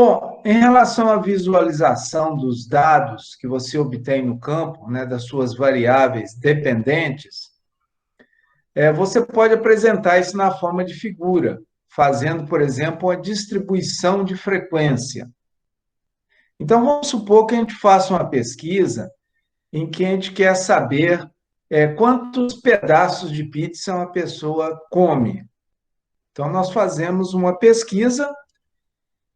Bom, em relação à visualização dos dados que você obtém no campo, né, das suas variáveis dependentes, você pode apresentar isso na forma de figura, fazendo, por exemplo, a distribuição de frequência. Então, vamos supor que a gente faça uma pesquisa em que a gente quer saber quantos pedaços de pizza uma pessoa come. Então, nós fazemos uma pesquisa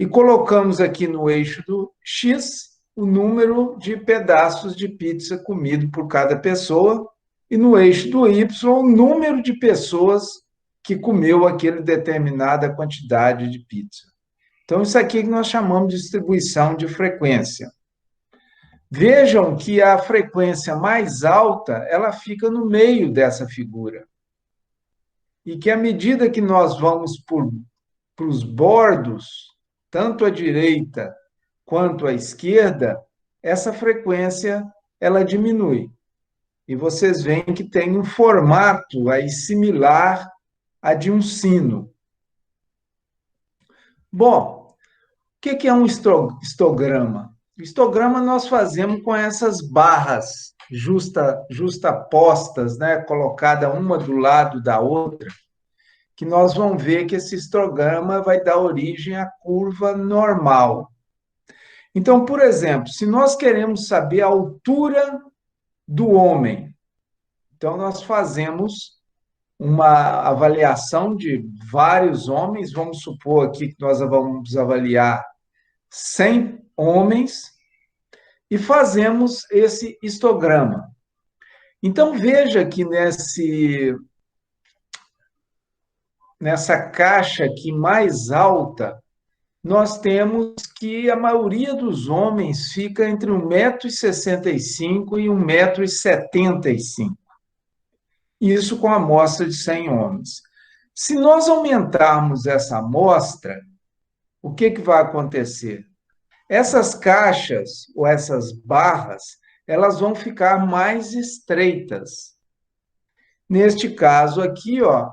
e colocamos aqui no eixo do X o número de pedaços de pizza comido por cada pessoa e no eixo do Y o número de pessoas que comeu aquele determinada quantidade de pizza. Então, isso aqui que nós chamamos de distribuição de frequência. Vejam que a frequência mais alta, ela fica no meio dessa figura. E que à medida que nós vamos para os bordos, tanto à direita quanto à esquerda, essa frequência ela diminui. E vocês veem que tem um formato aí similar a de um sino. Bom, o que é um histograma? O histograma nós fazemos com essas barras justapostas, né, colocada uma do lado da outra, que nós vamos ver que esse histograma vai dar origem à curva normal. Então, por exemplo, se nós queremos saber a altura do homem, então nós fazemos uma avaliação de vários homens, vamos supor aqui que nós vamos avaliar 100 homens e fazemos esse histograma. Então, veja que nessa caixa aqui mais alta, nós temos que a maioria dos homens fica entre 1,65 m e 1,75 m. Isso com a amostra de 100 homens. Se nós aumentarmos essa amostra, o que vai acontecer? Essas caixas, ou essas barras, elas vão ficar mais estreitas. Neste caso aqui, ó,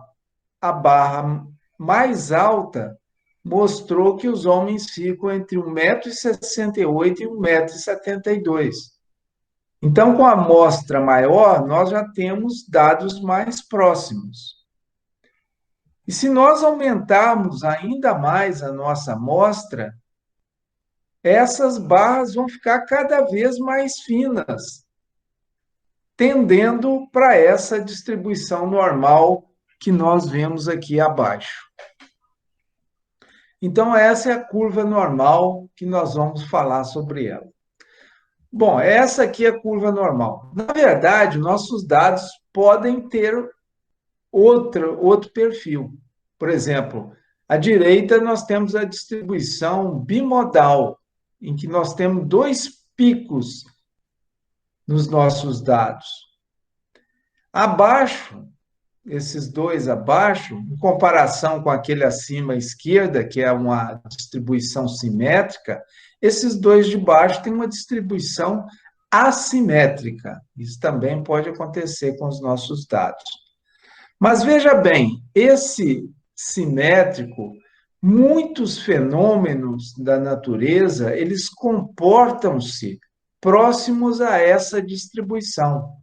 a barra mais alta mostrou que os homens ficam entre 1,68 m e 1,72 m. Então, com a amostra maior, nós já temos dados mais próximos. E se nós aumentarmos ainda mais a nossa amostra, essas barras vão ficar cada vez mais finas, tendendo para essa distribuição normal que nós vemos aqui abaixo. Então, essa é a curva normal que nós vamos falar sobre ela. Bom, essa aqui é a curva normal. Na verdade, nossos dados podem ter outro perfil. Por exemplo, à direita nós temos a distribuição bimodal, em que nós temos dois picos nos nossos dados. Abaixo, esses dois abaixo, em comparação com aquele acima à esquerda, que é uma distribuição simétrica, esses dois de baixo têm uma distribuição assimétrica. Isso também pode acontecer com os nossos dados. Mas veja bem, esse simétrico, muitos fenômenos da natureza, eles comportam-se próximos a essa distribuição.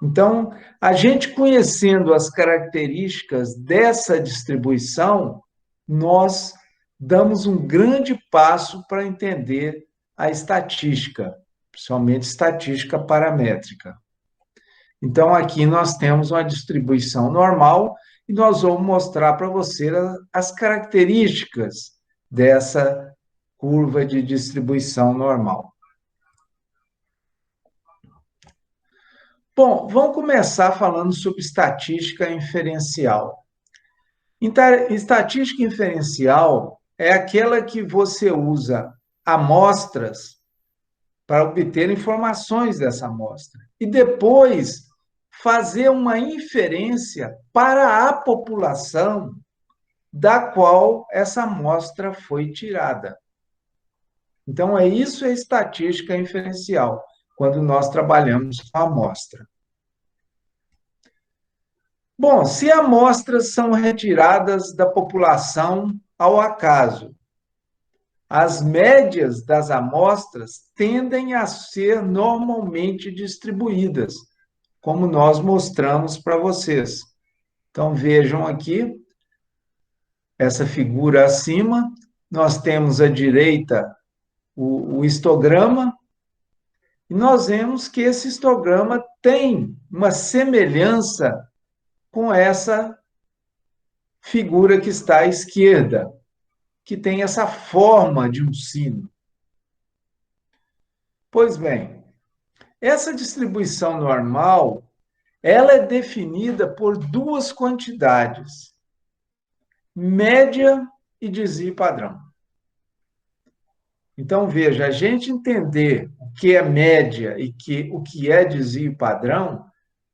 Então, a gente conhecendo as características dessa distribuição, nós damos um grande passo para entender a estatística, principalmente estatística paramétrica. Então, aqui nós temos uma distribuição normal e nós vamos mostrar para você as características dessa curva de distribuição normal. Bom, vamos começar falando sobre estatística inferencial. Estatística inferencial é aquela que você usa amostras para obter informações dessa amostra e depois fazer uma inferência para a população da qual essa amostra foi tirada. Então, isso é estatística inferencial, quando nós trabalhamos com a amostra. Bom, se amostras são retiradas da população ao acaso, as médias das amostras tendem a ser normalmente distribuídas, como nós mostramos para vocês. Então, vejam aqui, essa figura acima, nós temos à direita o histograma, e nós vemos que esse histograma tem uma semelhança com essa figura que está à esquerda, que tem essa forma de um sino. Pois bem, essa distribuição normal, ela é definida por duas quantidades, média e desvio padrão. Então, veja, a gente entender o que é média e o que é desvio padrão,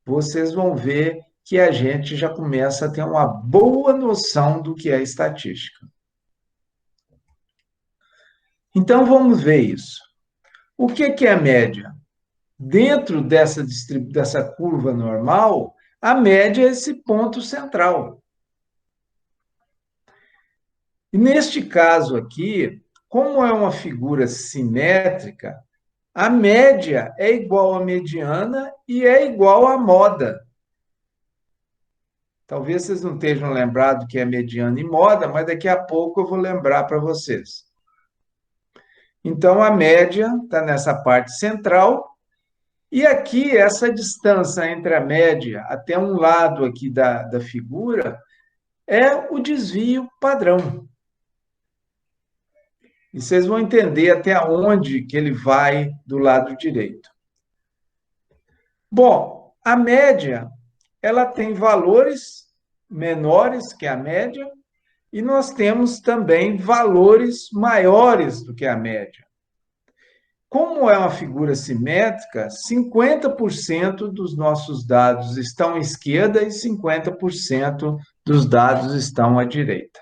vocês vão ver que a gente já começa a ter uma boa noção do que é estatística. Então, vamos ver isso. O que é a média? Dentro dessa curva normal, a média é esse ponto central. E neste caso aqui, como é uma figura simétrica, a média é igual à mediana e é igual à moda. Talvez vocês não estejam lembrados que é mediana e moda, mas daqui a pouco eu vou lembrar para vocês. Então, a média está nessa parte central, e aqui, essa distância entre a média até um lado aqui da figura é o desvio padrão. E vocês vão entender até onde que ele vai do lado direito. Bom, a média, ela tem valores menores que a média, e nós temos também valores maiores do que a média. Como é uma figura simétrica, 50% dos nossos dados estão à esquerda e 50% dos dados estão à direita.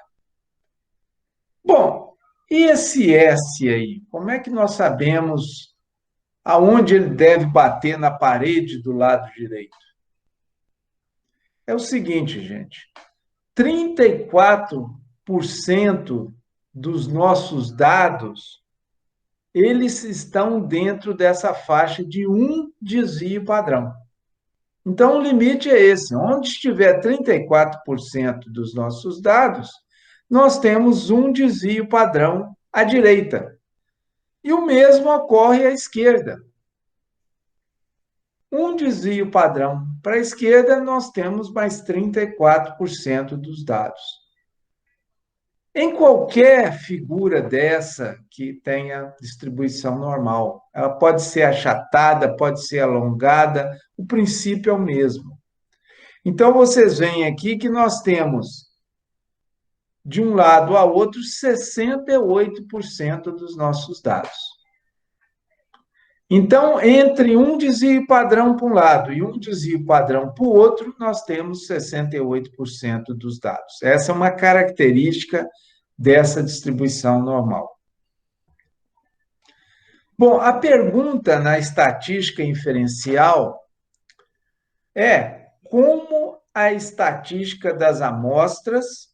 Bom, e esse S aí? Como é que nós sabemos aonde ele deve bater na parede do lado direito? É o seguinte, gente, 34% dos nossos dados, eles estão dentro dessa faixa de um desvio padrão. Então, o limite é esse. Onde estiver 34% dos nossos dados, nós temos um desvio padrão à direita. E o mesmo ocorre à esquerda. Um desvio padrão para a esquerda, nós temos mais 34% dos dados. Em qualquer figura dessa que tenha distribuição normal, ela pode ser achatada, pode ser alongada, o princípio é o mesmo. Então, vocês veem aqui que nós temos, de um lado a outro, 68% dos nossos dados. Então, entre um desvio padrão para um lado e um desvio padrão para o outro, nós temos 68% dos dados. Essa é uma característica dessa distribuição normal. Bom, a pergunta na estatística inferencial é como a estatística das amostras,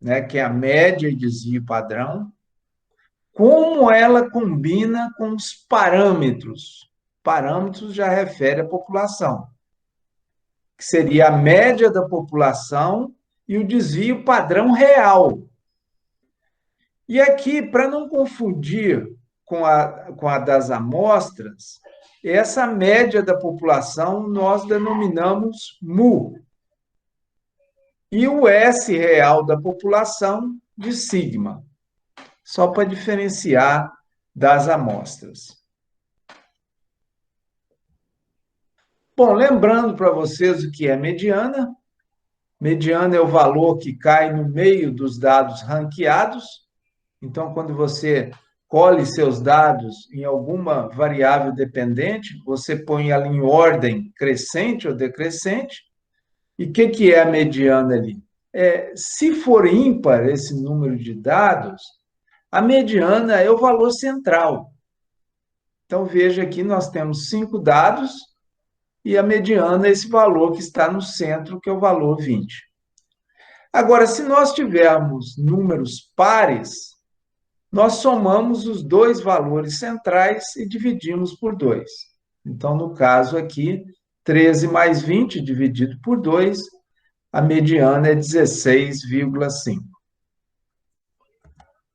né, que é a média e desvio padrão, como ela combina com os parâmetros. Parâmetros já refere à população, que seria a média da população e o desvio padrão real. E aqui, para não confundir com a das amostras, essa média da população nós denominamos mu. E o S real da população de sigma, só para diferenciar das amostras. Bom, lembrando para vocês o que é mediana. Mediana é o valor que cai no meio dos dados ranqueados. Então, quando você colhe seus dados em alguma variável dependente, você põe ela em ordem crescente ou decrescente. E o que é a mediana ali? Se for ímpar esse número de dados, a mediana é o valor central. Então, veja aqui, nós temos 5 dados e a mediana é esse valor que está no centro, que é o valor 20. Agora, se nós tivermos números pares, nós somamos os dois valores centrais e dividimos por 2. Então, no caso aqui, 13 mais 20 dividido por 2, a mediana é 16,5.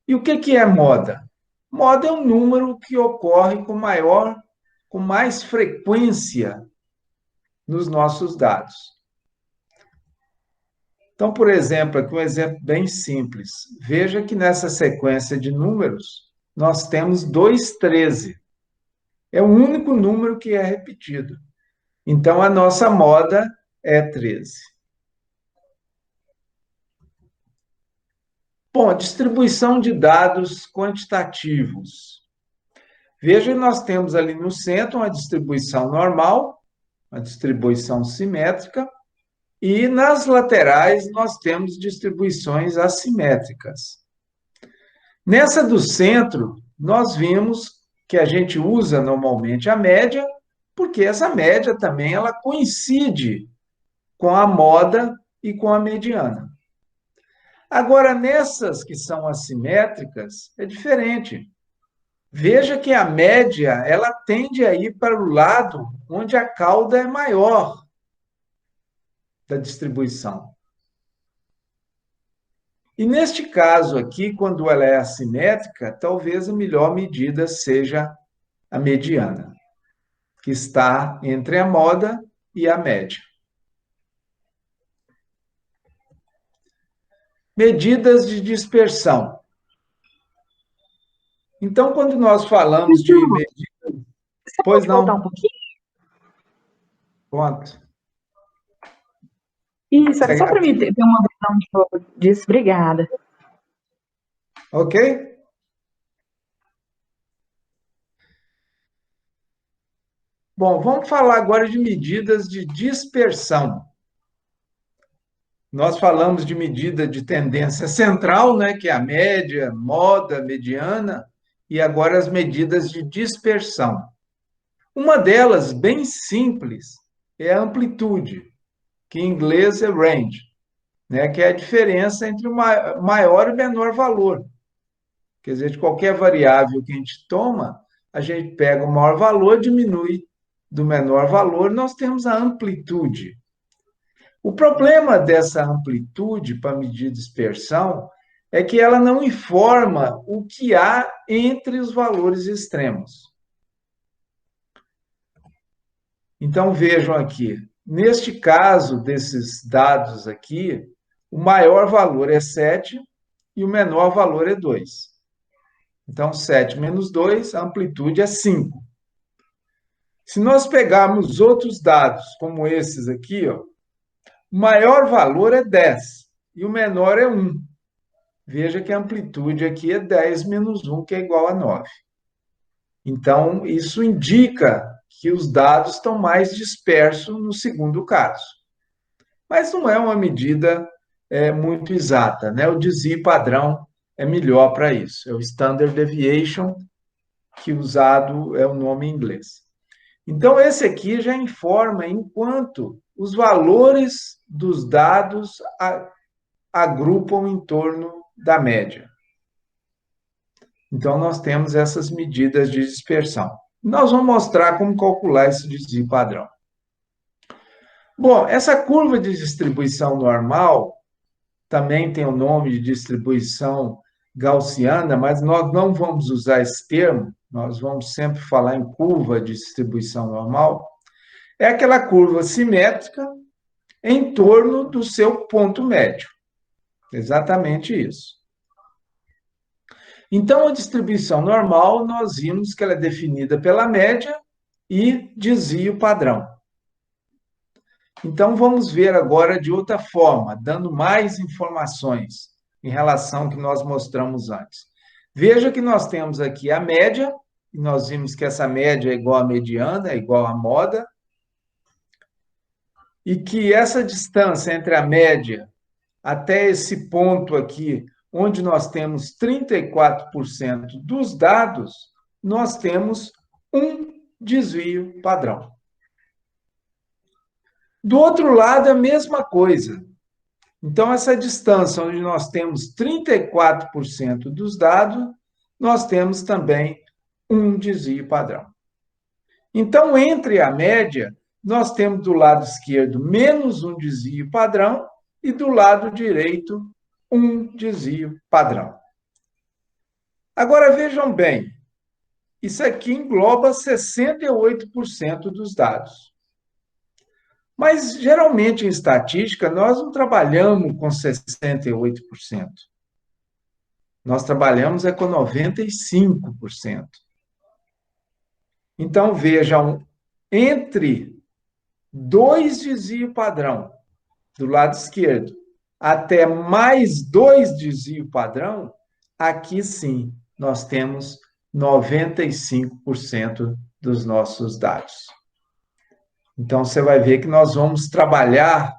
E o que é moda? Moda é um número que ocorre com mais frequência nos nossos dados. Então, por exemplo, aqui um exemplo bem simples. Veja que nessa sequência de números, nós temos 213. É o único número que é repetido. Então, a nossa moda é 13. Bom, distribuição de dados quantitativos. Veja que nós temos ali no centro uma distribuição normal, uma distribuição simétrica, e nas laterais nós temos distribuições assimétricas. Nessa do centro, nós vimos que a gente usa normalmente a média, porque essa média também ela coincide com a moda e com a mediana. Agora, nessas que são assimétricas, é diferente. Veja que a média ela tende a ir para o lado onde a cauda é maior da distribuição. E neste caso aqui, quando ela é assimétrica, talvez a melhor medida seja a mediana, que está entre a moda e a média. Medidas de dispersão. Então, quando nós falamos de medida... Você Pois pode voltar não, um pouquinho? ponto. Isso, era só para mim ter uma visão de novo disso. Obrigada. Ok? Bom, vamos falar agora de medidas de dispersão. Nós falamos de medida de tendência central, né, que é a média, moda, mediana, e agora as medidas de dispersão. Uma delas, bem simples, é a amplitude, que em inglês é range, né, que é a diferença entre o maior e menor valor. Quer dizer, de qualquer variável que a gente toma, a gente pega o maior valor, diminui do menor valor, nós temos a amplitude. O problema dessa amplitude para medir dispersão é que ela não informa o que há entre os valores extremos. Então vejam aqui, neste caso desses dados aqui, o maior valor é 7 e o menor valor é 2. Então 7 menos 2, a amplitude é 5. Se nós pegarmos outros dados, como esses aqui, ó, o maior valor é 10 e o menor é 1. Veja que a amplitude aqui é 10 menos 1, que é igual a 9. Então, isso indica que os dados estão mais dispersos no segundo caso. Mas não é uma medida muito exata, né? O desvio padrão é melhor para isso. É o Standard Deviation, que usado é o nome em inglês. Então, esse aqui já informa enquanto os valores dos dados agrupam em torno da média. Então, nós temos essas medidas de dispersão. Nós vamos mostrar como calcular esse desvio padrão. Bom, essa curva de distribuição normal também tem o nome de distribuição gaussiana, mas nós não vamos usar esse termo, nós vamos sempre falar em curva de distribuição normal. É aquela curva simétrica em torno do seu ponto médio. Exatamente isso. Então, a distribuição normal, nós vimos que ela é definida pela média e desvio padrão. Então, vamos ver agora de outra forma, dando mais informações em relação ao que nós mostramos antes. Veja que nós temos aqui a média, e nós vimos que essa média é igual à mediana, é igual à moda, e que essa distância entre a média até esse ponto aqui, onde nós temos 34% dos dados, nós temos um desvio padrão. Do outro lado, a mesma coisa. Então, essa distância onde nós temos 34% dos dados, nós temos também um desvio padrão. Então, entre a média, nós temos do lado esquerdo menos um desvio padrão e do lado direito um desvio padrão. Agora, vejam bem, isso aqui engloba 68% dos dados. Mas, geralmente, em estatística, nós não trabalhamos com 68%. Nós trabalhamos com 95%. Então, vejam, entre dois desvio padrão do lado esquerdo até mais dois desvio padrão, aqui sim nós temos 95% dos nossos dados. Então, você vai ver que nós vamos trabalhar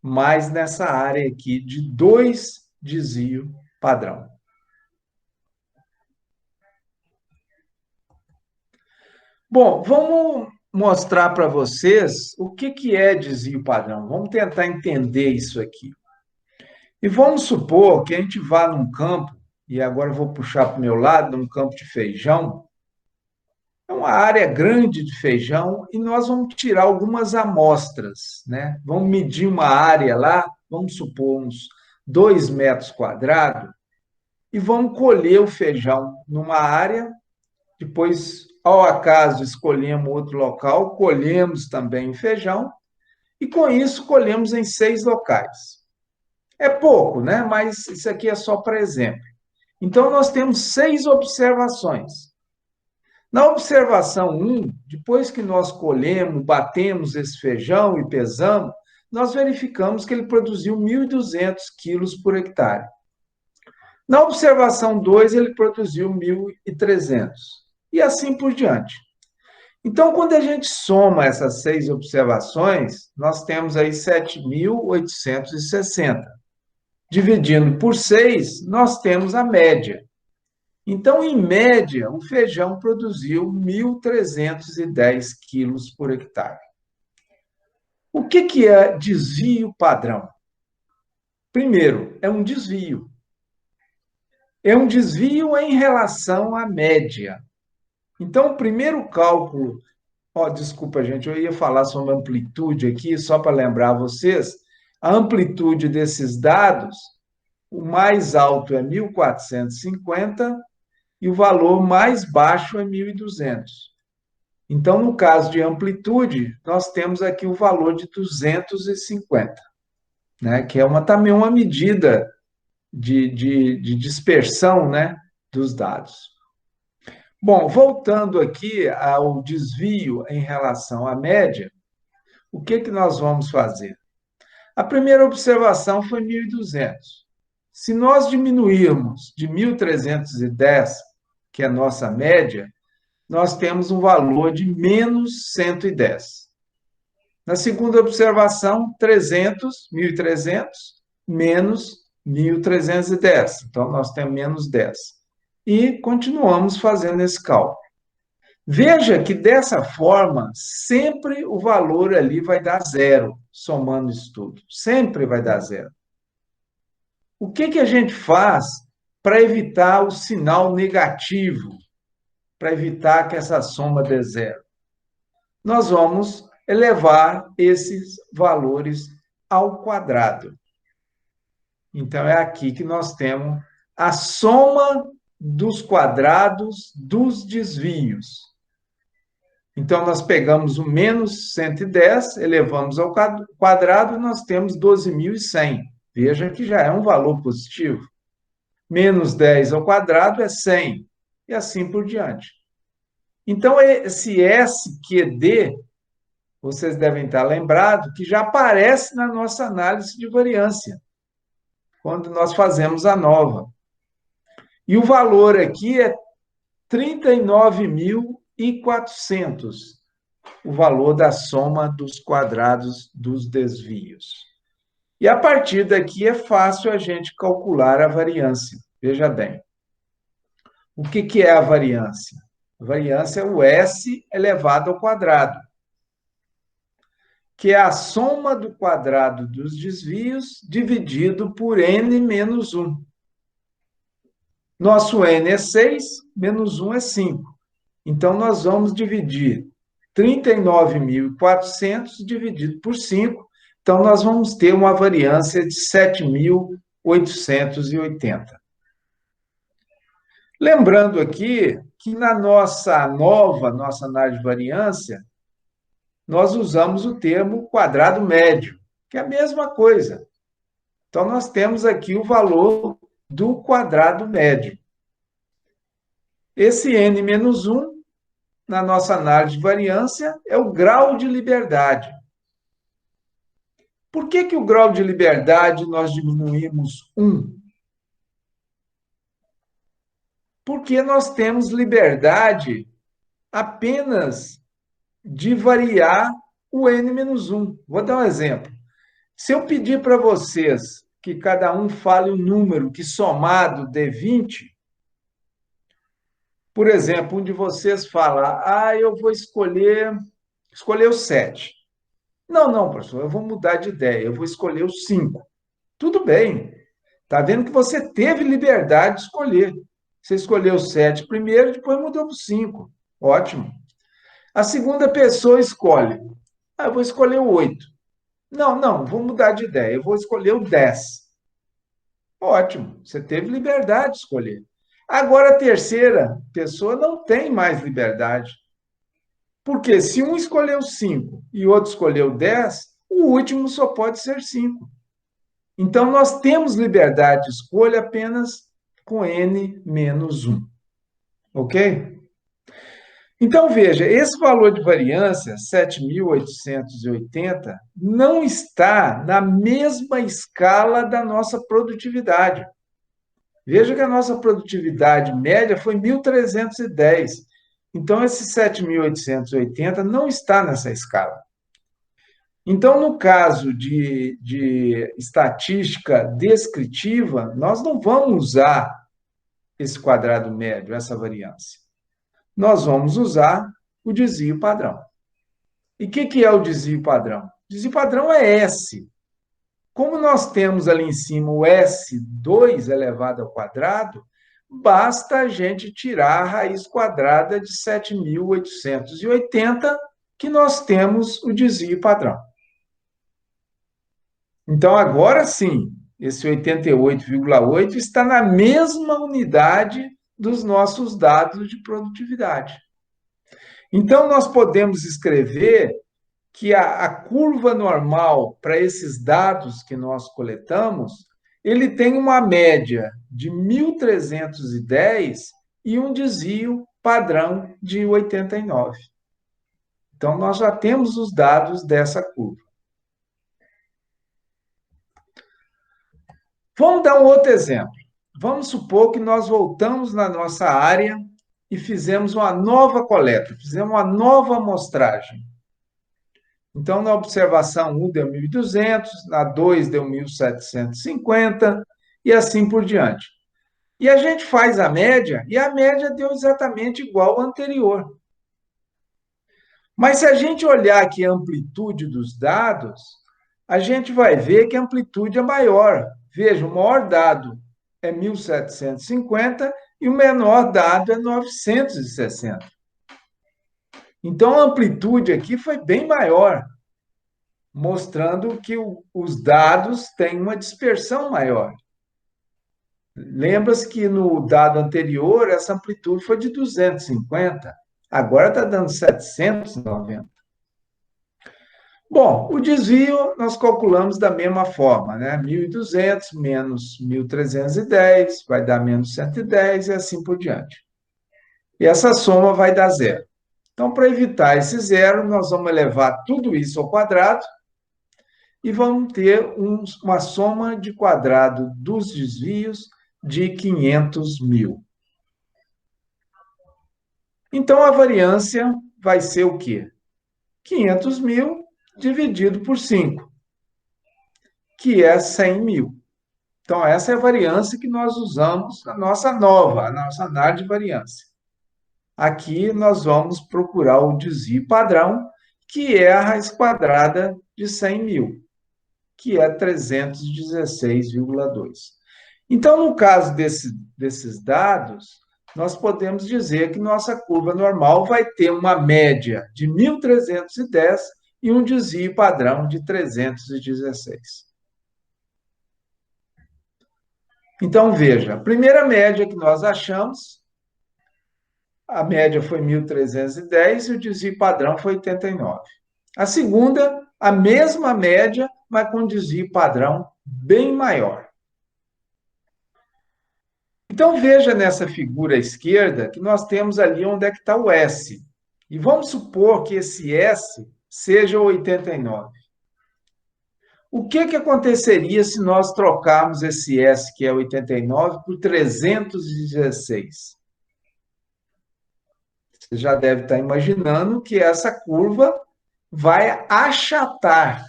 mais nessa área aqui de dois desvio padrão. Bom, vamos mostrar para vocês o que é desvio padrão. Vamos tentar entender isso aqui. E vamos supor que a gente vá num campo, e agora eu vou puxar para o meu lado, num campo de feijão. É uma área grande de feijão e nós vamos tirar algumas amostras, né? Vamos medir uma área lá, vamos supor uns 2 metros quadrados, e vamos colher o feijão numa área, depois, ao acaso, escolhemos outro local, colhemos também o feijão, e com isso colhemos em 6 locais. É pouco, né? Mas isso aqui é só para exemplo. Então, nós temos 6 observações. Na observação 1, depois que nós colhemos, batemos esse feijão e pesamos, nós verificamos que ele produziu 1.200 quilos por hectare. Na observação 2, ele produziu 1.300. E assim por diante. Então, quando a gente soma essas 6 observações, nós temos aí 7.860. Dividindo por 6, nós temos a média. Então, em média, o feijão produziu 1.310 quilos por hectare. O que é desvio padrão? Primeiro, é um desvio. É um desvio em relação à média. Então, o primeiro cálculo... desculpa, gente, eu ia falar sobre amplitude aqui, só para lembrar vocês. A amplitude desses dados, o mais alto é 1.450 e o valor mais baixo é 1.200. Então, no caso de amplitude, nós temos aqui o valor de 250, né? Que é também uma medida de dispersão, né, dos dados. Bom, voltando aqui ao desvio em relação à média, o que nós vamos fazer? A primeira observação foi 1.200. Se nós diminuirmos de 1.310, que é a nossa média, nós temos um valor de menos 110. Na segunda observação, 1.300, menos 1.310. Então, nós temos menos 10. E continuamos fazendo esse cálculo. Veja que, dessa forma, sempre o valor ali vai dar zero, somando isso tudo. Sempre vai dar zero. O que a gente faz para evitar o sinal negativo, para evitar que essa soma dê zero? Nós vamos elevar esses valores ao quadrado. Então, é aqui que nós temos a soma dos quadrados dos desvios. Então, nós pegamos o menos 110, elevamos ao quadrado, nós temos 12.100. Veja que já é um valor positivo. Menos 10 ao quadrado é 100, e assim por diante. Então, esse SQD, vocês devem estar lembrados, que já aparece na nossa análise de variância, quando nós fazemos a nova. E o valor aqui é 39.400, o valor da soma dos quadrados dos desvios. E a partir daqui é fácil a gente calcular a variância. Veja bem. O que é a variância? A variância é o S elevado ao quadrado, que é a soma do quadrado dos desvios dividido por N menos 1. Nosso n é 6, menos 1 é 5. Então, nós vamos dividir 39.400 dividido por 5. Então, nós vamos ter uma variância de 7.880. Lembrando aqui que na nossa análise de variância, nós usamos o termo quadrado médio, que é a mesma coisa. Então, nós temos aqui o valor do quadrado médio. Esse n-1, na nossa análise de variância, é o grau de liberdade. Por que o grau de liberdade nós diminuímos 1? Porque nós temos liberdade apenas de variar o n-1. Vou dar um exemplo. Se eu pedir para vocês que cada um fale um número que somado dê 20, por exemplo, um de vocês fala, eu vou escolher o 7. Não, professor, eu vou mudar de ideia, eu vou escolher o 5. Tudo bem. Está vendo que você teve liberdade de escolher. Você escolheu o 7 primeiro, depois mudou para o 5. Ótimo. A segunda pessoa escolhe. Eu vou escolher o 8. Não, vou mudar de ideia, eu vou escolher o 10. Ótimo, você teve liberdade de escolher. Agora, a terceira pessoa não tem mais liberdade. Porque se um escolheu 5 e o outro escolheu 10, o último só pode ser 5. Então, nós temos liberdade de escolha apenas com n menos 1. Ok? Então, veja, esse valor de variância, 7.880, não está na mesma escala da nossa produtividade. Veja que a nossa produtividade média foi 1.310. Então, esse 7.880 não está nessa escala. Então, no caso de estatística descritiva, nós não vamos usar esse quadrado médio, essa variância. Nós vamos usar o desvio padrão. E o que é o desvio padrão? O desvio padrão é S. Como nós temos ali em cima o S2 elevado ao quadrado, basta a gente tirar a raiz quadrada de 7.880, que nós temos o desvio padrão. Então, agora sim, esse 88,8 está na mesma unidade dos nossos dados de produtividade. Então, nós podemos escrever que a curva normal para esses dados que nós coletamos, ele tem uma média de 1.310 e um desvio padrão de 89. Então, nós já temos os dados dessa curva. Vamos dar um outro exemplo. Vamos supor que nós voltamos na nossa área e fizemos uma nova coleta, fizemos uma nova amostragem. Então, na observação 1 deu 1.200, na 2 deu 1.750 e assim por diante. E a gente faz a média, e a média deu exatamente igual à anterior. Mas se a gente olhar aqui a amplitude dos dados, a gente vai ver que a amplitude é maior. Veja, o maior dado é 1.750 e o menor dado é 960. Então, a amplitude aqui foi bem maior, mostrando que os dados têm uma dispersão maior. Lembra-se que no dado anterior, essa amplitude foi de 250, agora está dando 790. Bom, o desvio nós calculamos da mesma forma, né? 1.200 menos 1.310 vai dar menos 110 e assim por diante. E essa soma vai dar zero. Então, para evitar esse zero, nós vamos elevar tudo isso ao quadrado e vamos ter uma soma de quadrado dos desvios de 500.000. Então, a variância vai ser o quê? 500.000 dividido por 5, que é 100.000. Então, essa é a variância que nós usamos na nossa análise de variância. Aqui nós vamos procurar o desvio padrão, que é a raiz quadrada de 100.000, que é 316,2. Então, no caso desses dados, nós podemos dizer que nossa curva normal vai ter uma média de 1.310 e um desvio padrão de 316. Então, veja, a primeira média que nós achamos, a média foi 1.310 e o desvio padrão foi 89. A segunda, a mesma média, mas com desvio padrão bem maior. Então, veja nessa figura à esquerda que nós temos ali onde é que está o S. E vamos supor que esse S seja 89. O que aconteceria se nós trocarmos esse S, que é 89, por 316? Você já deve estar imaginando que essa curva vai achatar.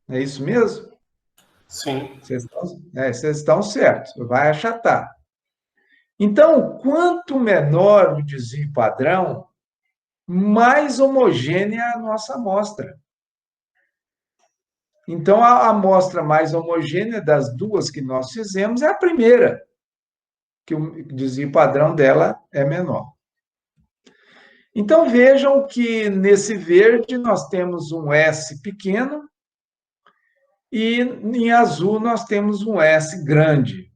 É isso mesmo? Sim. Vocês estão certos, vai achatar. Então, quanto menor o desvio padrão, mais homogênea é a nossa amostra. Então, a amostra mais homogênea das duas que nós fizemos é a primeira, que o desvio padrão dela é menor. Então, vejam que nesse verde nós temos um S pequeno e em azul nós temos um S grande.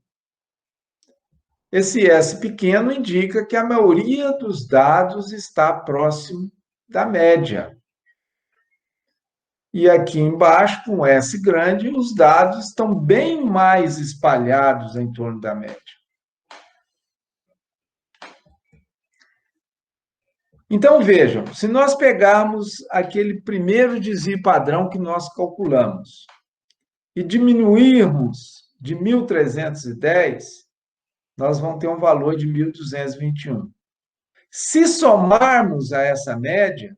Esse S pequeno indica que a maioria dos dados está próximo da média. E aqui embaixo, com S grande, os dados estão bem mais espalhados em torno da média. Então, vejam, se nós pegarmos aquele primeiro desvio padrão que nós calculamos e diminuirmos de 1.310, nós vamos ter um valor de 1.221. Se somarmos a essa média,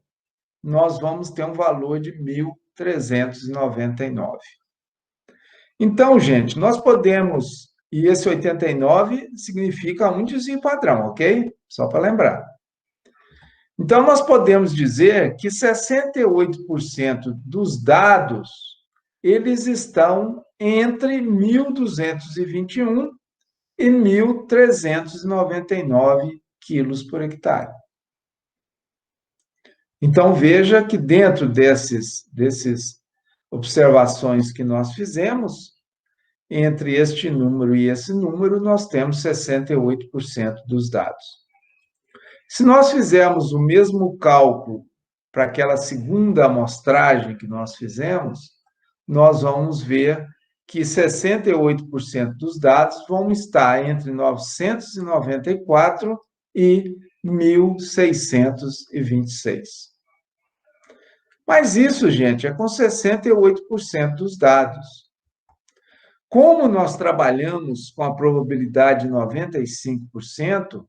nós vamos ter um valor de 1.399. Então, gente, nós podemos, e esse 89 significa um desvio padrão, ok? Só para lembrar. Então, nós podemos dizer que 68% dos dados, eles estão entre 1.221 e 1.399 quilos por hectare. Então, veja que dentro desses observações que nós fizemos, entre este número e esse número, nós temos 68% dos dados. Se nós fizermos o mesmo cálculo para aquela segunda amostragem que nós fizemos, nós vamos ver que 68% dos dados vão estar entre 994 e 1.626. Mas isso, gente, é com 68% dos dados. Como nós trabalhamos com a probabilidade de 95%,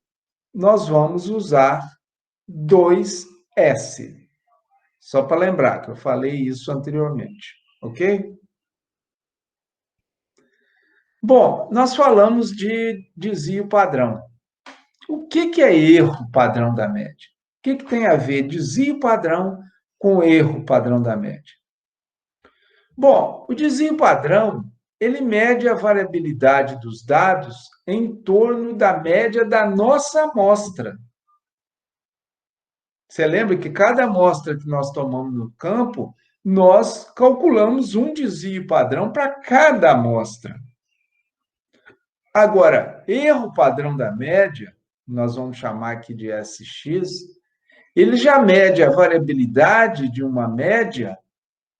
nós vamos usar 2S. Só para lembrar que eu falei isso anteriormente, ok? Bom, nós falamos de desvio padrão. O que é erro padrão da média? O que tem a ver desvio padrão com erro padrão da média? Bom, o desvio padrão, ele mede a variabilidade dos dados em torno da média da nossa amostra. Você lembra que cada amostra que nós tomamos no campo, nós calculamos um desvio padrão para cada amostra. Agora, erro padrão da média, nós vamos chamar aqui de SX, ele já mede a variabilidade de uma média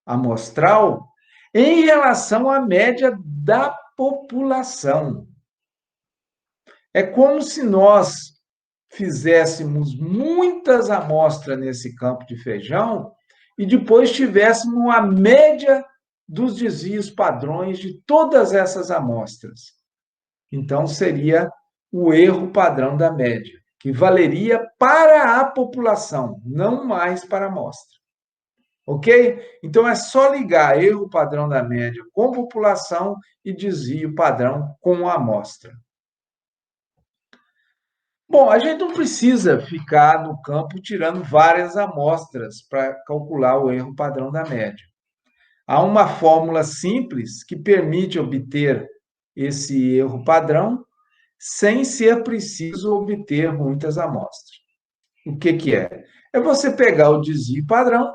amostral em relação à média da população. É como se nós fizéssemos muitas amostras nesse campo de feijão e depois tivéssemos uma média dos desvios padrões de todas essas amostras. Então, seria o erro padrão da média, que valeria para a população, não mais para a amostra. Ok? Então, é só ligar erro padrão da média com população e desvio padrão com a amostra. Bom, a gente não precisa ficar no campo tirando várias amostras para calcular o erro padrão da média. Há uma fórmula simples que permite obter esse erro padrão sem ser preciso obter muitas amostras. O que, que é? É você pegar o desvio padrão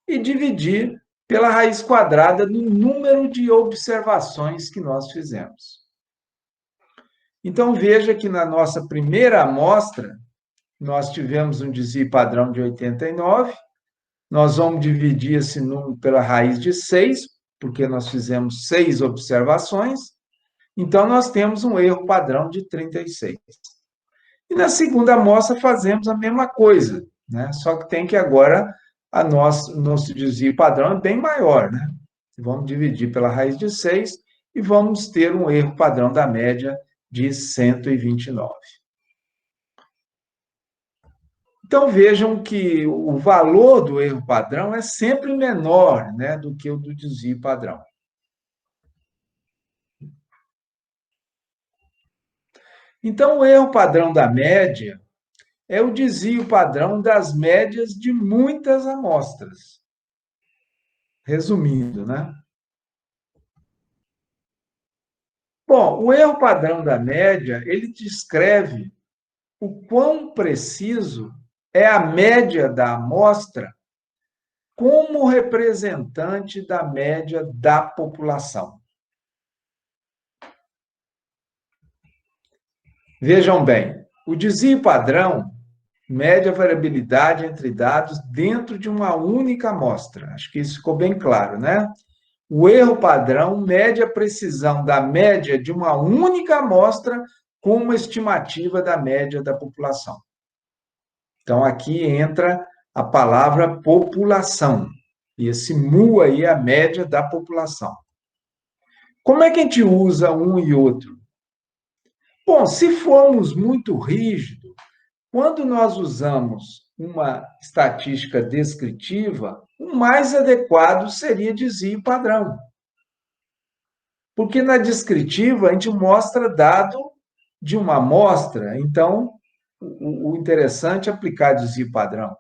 e dividir pela raiz quadrada do número de observações que nós fizemos. Então, veja que na nossa primeira amostra, nós tivemos um desvio padrão de 89, nós vamos dividir esse número pela raiz de 6, porque nós fizemos 6 observações, então nós temos um erro padrão de 36. E na segunda amostra fazemos a mesma coisa, né? Só que tem que agora nosso desvio padrão é bem maior, né? Vamos dividir pela raiz de 6 e vamos ter um erro padrão da média de 129. Então vejam que o valor do erro padrão é sempre menor, né, do que o do desvio padrão. Então o erro padrão da média é o desvio padrão das médias de muitas amostras. Resumindo, né? Bom, o erro padrão da média, ele descreve o quão preciso é a média da amostra como representante da média da população. Vejam bem, o desvio padrão mede a variabilidade entre dados dentro de uma única amostra. Acho que isso ficou bem claro, né? O erro padrão mede a precisão da média de uma única amostra com uma estimativa da média da população. Então, aqui entra a palavra população. E esse mu aí é a média da população. Como é que a gente usa um e outro? Bom, se formos muito rígidos, quando nós usamos uma estatística descritiva, o mais adequado seria desvio padrão. Porque na descritiva a gente mostra dado de uma amostra, então o interessante é aplicar desvio padrão.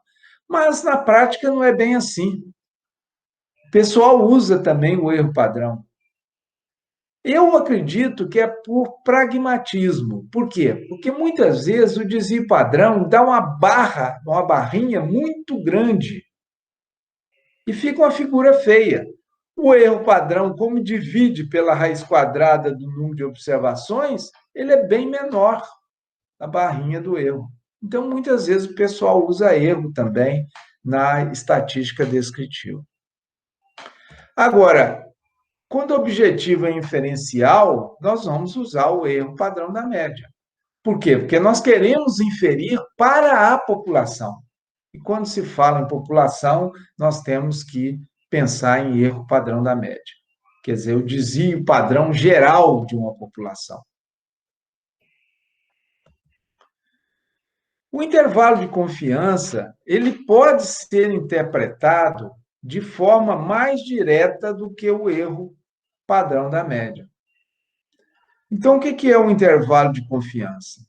Mas na prática não é bem assim. O pessoal usa também o erro padrão. Eu acredito que é por pragmatismo. Por quê? Porque muitas vezes o desvio padrão dá uma barrinha muito grande e fica uma figura feia. O erro padrão, como divide pela raiz quadrada do número de observações, ele é bem menor, a barrinha do erro. Então, muitas vezes o pessoal usa erro também na estatística descritiva. Agora, quando o objetivo é inferencial, nós vamos usar o erro padrão da média. Por quê? Porque nós queremos inferir para a população. E quando se fala em população, nós temos que pensar em erro padrão da média. Quer dizer, o desvio padrão geral de uma população. O intervalo de confiança, ele pode ser interpretado de forma mais direta do que o erro padrão da média. Então, o que é o intervalo de confiança?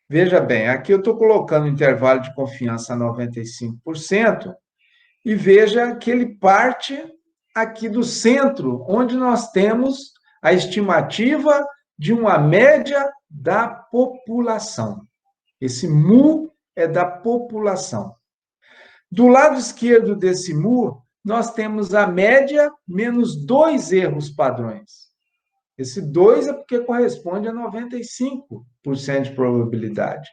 Veja bem, aqui eu estou colocando o intervalo de confiança a 95% e veja que ele parte aqui do centro, onde nós temos a estimativa de uma média da população. Esse mu é da população. Do lado esquerdo desse mu, nós temos a média menos 2 erros padrões. Esse 2 é porque corresponde a 95% de probabilidade.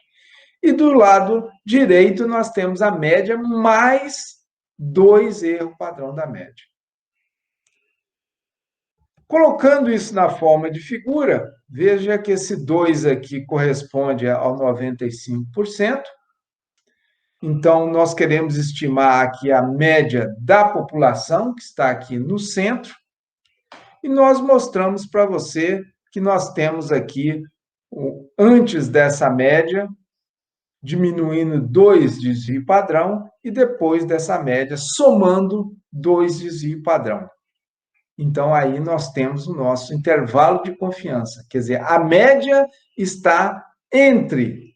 E do lado direito, nós temos a média mais 2 erros padrão da média. Colocando isso na forma de figura, veja que esse 2 aqui corresponde ao 95%. Então, nós queremos estimar aqui a média da população, que está aqui no centro, e nós mostramos para você que nós temos aqui, antes dessa média, diminuindo 2 desvio padrão, e depois dessa média, somando 2 desvio padrão. Então, aí nós temos o nosso intervalo de confiança, quer dizer, a média está entre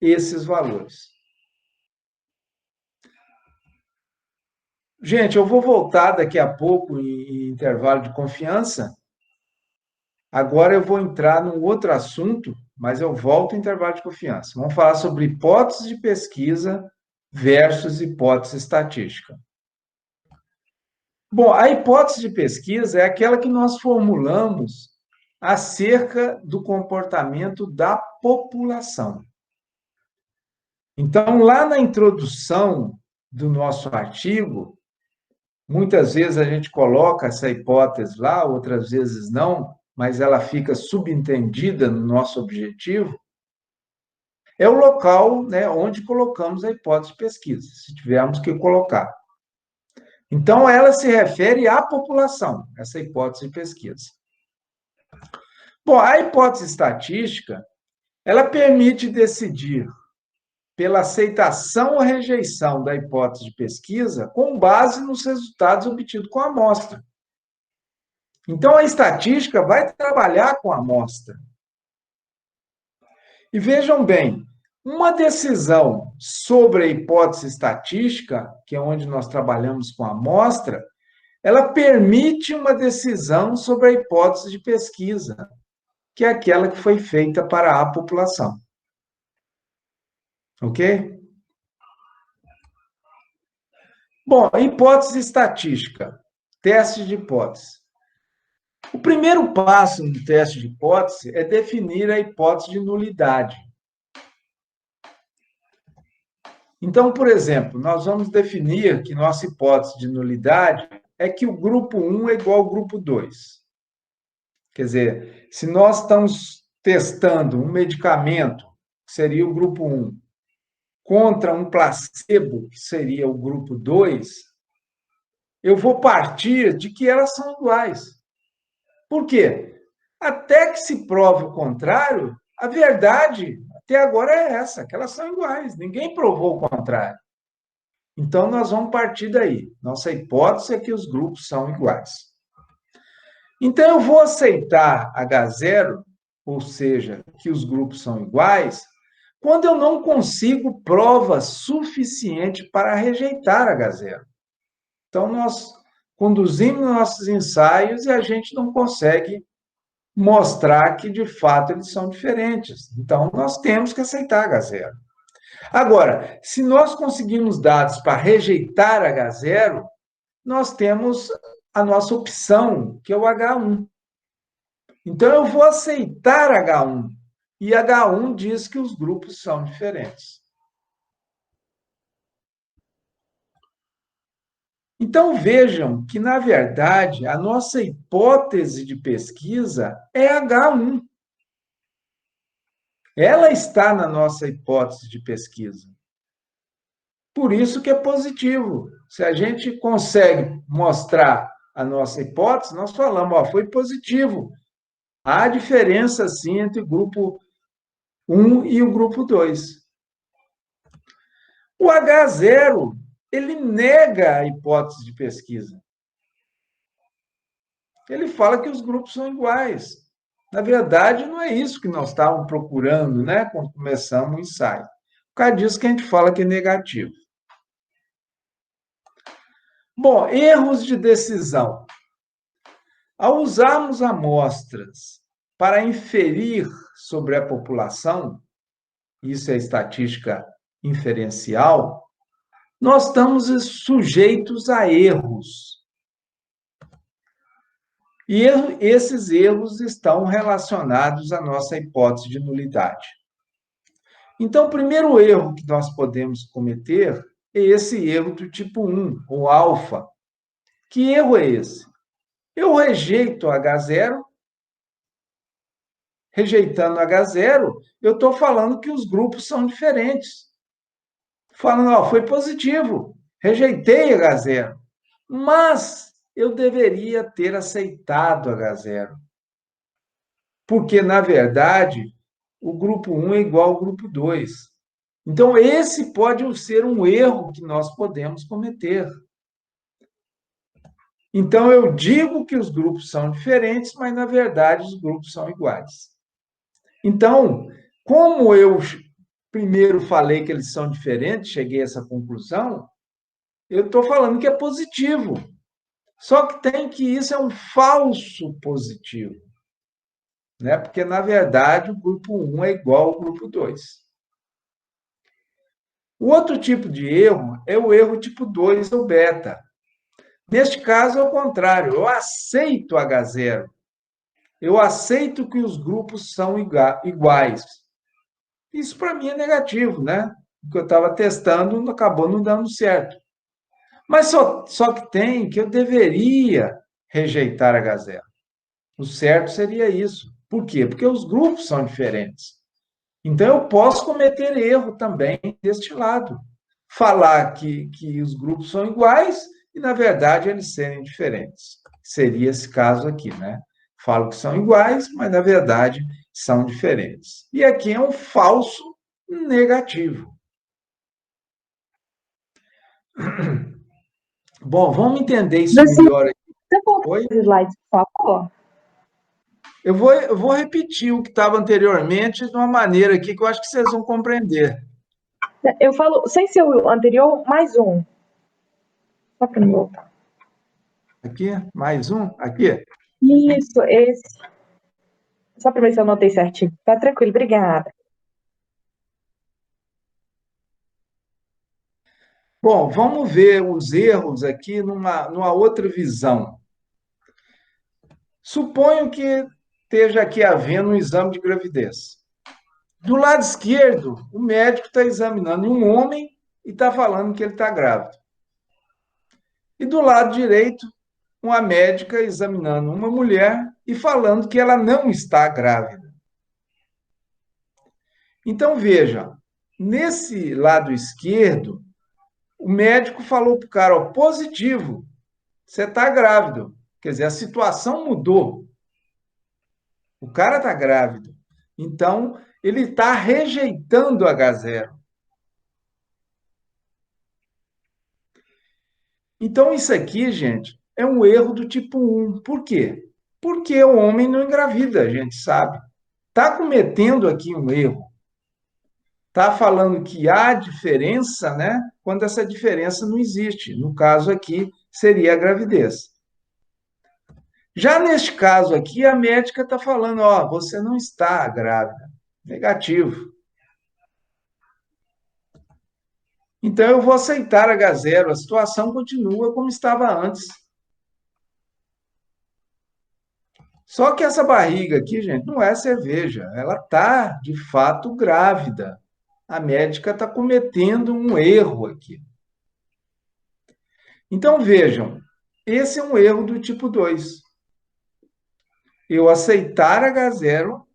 esses valores. Gente, eu vou voltar daqui a pouco em intervalo de confiança Agora eu vou entrar num outro assunto, mas eu volto ao intervalo de confiança. Vamos falar sobre hipótese de pesquisa versus hipótese estatística. Bom, a hipótese de pesquisa é aquela que nós formulamos acerca do comportamento da população. Então, lá na introdução do nosso artigo, muitas vezes a gente coloca essa hipótese lá, outras vezes não, mas ela fica subentendida no nosso objetivo. É o local, né, onde colocamos a hipótese de pesquisa, se tivermos que colocar. Então, ela se refere à população, essa hipótese de pesquisa. Bom, a hipótese estatística, ela permite decidir pela aceitação ou rejeição da hipótese de pesquisa com base nos resultados obtidos com a amostra. Então, a estatística vai trabalhar com a amostra. E vejam bem, uma decisão sobre a hipótese estatística, que é onde nós trabalhamos com a amostra, ela permite uma decisão sobre a hipótese de pesquisa, que é aquela que foi feita para a população. Ok? Bom, hipótese estatística, teste de hipótese. O primeiro passo no teste de hipótese é definir a hipótese de nulidade. Então, por exemplo, nós vamos definir que nossa hipótese de nulidade é que o grupo 1 é igual ao grupo 2. Quer dizer, se nós estamos testando um medicamento, que seria o grupo 1, contra um placebo, que seria o grupo 2, eu vou partir de que elas são iguais. Por quê? Até que se prove o contrário, a verdade até agora é essa, que elas são iguais. Ninguém provou o contrário. Então, nós vamos partir daí. Nossa hipótese é que os grupos são iguais. Então, eu vou aceitar H0, ou seja, que os grupos são iguais, quando eu não consigo prova suficiente para rejeitar H0. Então, nós conduzimos nossos ensaios e a gente não consegue mostrar que, de fato, eles são diferentes. Então, nós temos que aceitar H0. Agora, se nós conseguirmos dados para rejeitar H0, nós temos a nossa opção, que é o H1. Então, eu vou aceitar H1. E H1 diz que os grupos são diferentes. Então, vejam que, na verdade, a nossa hipótese de pesquisa é H1. Ela está na nossa hipótese de pesquisa. Por isso que é positivo. Se a gente consegue mostrar a nossa hipótese, nós falamos, ó, foi positivo. Há diferença, sim, entre o grupo 1 e o grupo 2. O H0, ele nega a hipótese de pesquisa. Ele fala que os grupos são iguais. Na verdade, não é isso que nós estávamos procurando, né, quando começamos o ensaio. Por causa disso que a gente fala que é negativo. Bom, erros de decisão. Ao usarmos amostras para inferir sobre a população, isso é estatística inferencial, nós estamos sujeitos a erros. E esses erros estão relacionados à nossa hipótese de nulidade. Então, o primeiro erro que nós podemos cometer é esse erro do tipo 1, ou alfa. Que erro é esse? Eu rejeito H0, rejeitando H0, eu estou falando que os grupos são diferentes. Falando, ó, foi positivo, rejeitei H0, mas eu deveria ter aceitado H0. Porque, na verdade, o grupo 1 é igual ao grupo 2. Então, esse pode ser um erro que nós podemos cometer. Então, eu digo que os grupos são diferentes, mas, na verdade, os grupos são iguais. Então, como eu primeiro falei que eles são diferentes, cheguei a essa conclusão, eu estou falando que é positivo. Só que tem que isso é um falso positivo. né? Porque, na verdade, o grupo 1 é igual ao grupo 2. O outro tipo de erro é o erro tipo 2 ou beta. Neste caso, é o contrário, eu aceito H0. Eu aceito que os grupos são iguais. Isso, para mim, é negativo, né? O que eu estava testando acabou não dando certo. Mas só que tem que eu deveria rejeitar H0. O certo seria isso. Por quê? Porque os grupos são diferentes. Então, eu posso cometer erro também deste lado. Falar que os grupos são iguais e, na verdade, eles serem diferentes. Seria esse caso aqui, né? Falo que são iguais, mas, na verdade, são diferentes. E aqui é um falso negativo. Bom, vamos entender isso Você melhor aqui. volta Oi? os slides, por favor? Eu vou repetir o que estava anteriormente de uma maneira aqui que eu acho que vocês vão compreender. Eu falo, sem ser o anterior, mais um. Só para não voltar. Aqui, mais um, aqui. Isso, esse. Só para ver se eu anotei certinho. Tá tranquilo, obrigada. Bom, vamos ver os erros aqui numa outra visão. Suponho que esteja aqui havendo um exame de gravidez. Do lado esquerdo, o médico está examinando um homem e está falando que ele está grávido. E do lado direito, uma médica examinando uma mulher e falando que ela não está grávida. Então, veja, nesse lado esquerdo, o médico falou para o cara, ó, positivo, você está grávido. Quer dizer, a situação mudou. O cara está grávido. Então, ele está rejeitando H0. Então, isso aqui, gente, é um erro do tipo 1. Por quê? Porque o homem não engravida, a gente sabe. Está cometendo aqui um erro. Está falando que há diferença, né? Quando essa diferença não existe. No caso aqui, seria a gravidez. Já neste caso aqui, a médica está falando, ó, você não está grávida. Negativo. Então, eu vou aceitar H0, a situação continua como estava antes. Só que essa barriga aqui, gente, não é cerveja. Ela está, de fato, grávida. A médica está cometendo um erro aqui. Então, vejam, esse é um erro do tipo 2. Eu aceitar H0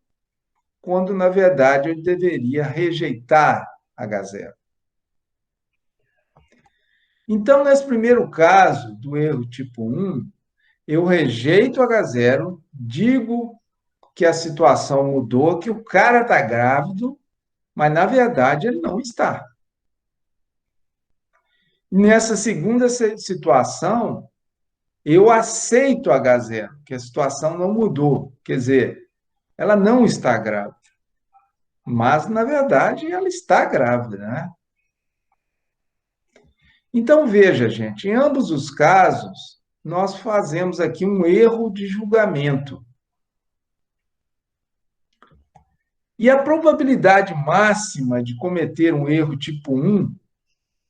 quando, na verdade, eu deveria rejeitar H0. Então, nesse primeiro caso do erro tipo 1, eu rejeito H0, digo que a situação mudou, que o cara está grávido, mas na verdade ele não está. Nessa segunda situação, eu aceito H0, que a situação não mudou, quer dizer, ela não está grávida, mas na verdade ela está grávida, né? Então veja, gente, em ambos os casos, nós fazemos aqui um erro de julgamento. E a probabilidade máxima de cometer um erro tipo 1,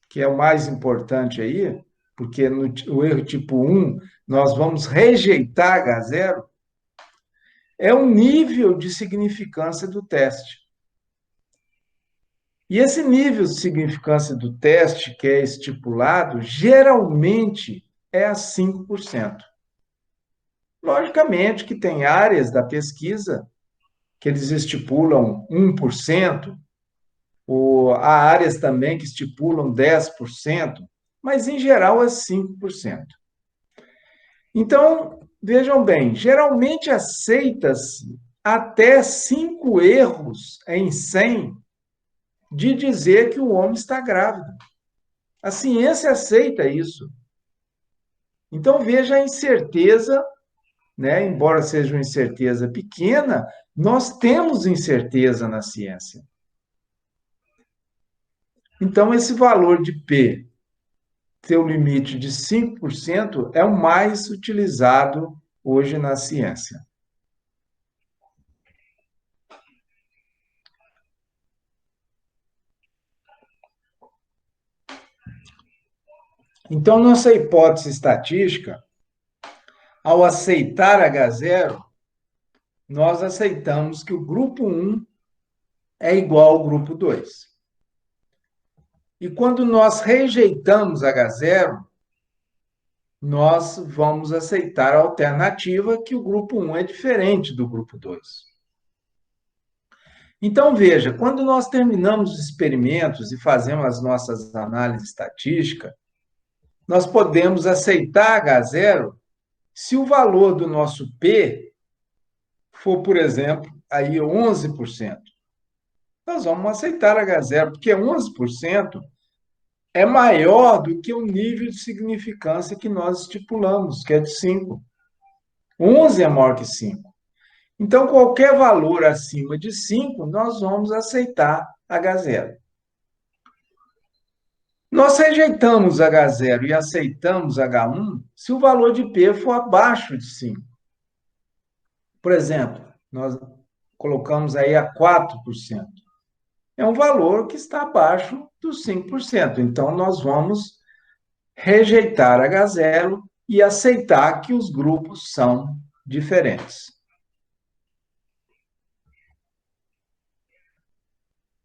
que é o mais importante aí, porque no erro tipo 1 nós vamos rejeitar H0, é o nível de significância do teste. E esse nível de significância do teste que é estipulado, geralmente é a 5%. Logicamente que tem áreas da pesquisa que eles estipulam 1%, ou há áreas também que estipulam 10%, mas em geral é 5%. Então, vejam bem, geralmente aceita-se até 5 erros em 100 de dizer que o homem está grávido. A ciência aceita isso. Então, veja a incerteza, né? Embora seja uma incerteza pequena, nós temos incerteza na ciência. Então, esse valor de P, ter o limite de 5%, é o mais utilizado hoje na ciência. Então, nossa hipótese estatística, ao aceitar H0, nós aceitamos que o grupo 1 é igual ao grupo 2. E quando nós rejeitamos H0, nós vamos aceitar a alternativa que o grupo 1 é diferente do grupo 2. Então, veja, quando nós terminamos os experimentos e fazemos as nossas análises estatísticas, nós podemos aceitar H0 se o valor do nosso P for, por exemplo, aí 11%. Nós vamos aceitar H0, porque 11% é maior do que o nível de significância que nós estipulamos, que é de 5. 11 é maior que 5. Então, qualquer valor acima de 5, nós vamos aceitar H0. Nós rejeitamos H0 e aceitamos H1 se o valor de P for abaixo de 5. Por exemplo, nós colocamos aí a 4%. É um valor que está abaixo dos 5%. Então, nós vamos rejeitar H0 e aceitar que os grupos são diferentes.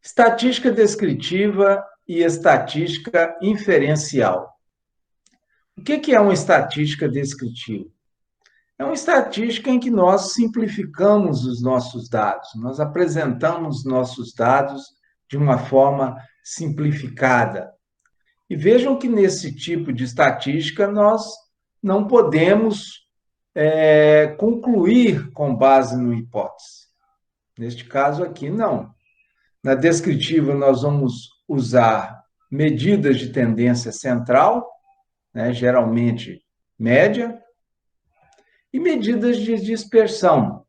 Estatística descritiva e estatística inferencial. O que é uma estatística descritiva? É uma estatística em que nós simplificamos os nossos dados, nós apresentamos nossos dados de uma forma simplificada. E vejam que nesse tipo de estatística nós não podemos concluir com base no hipótese. Neste caso aqui, não. Na descritiva, nós vamos usar medidas de tendência central, né, geralmente média, e medidas de dispersão,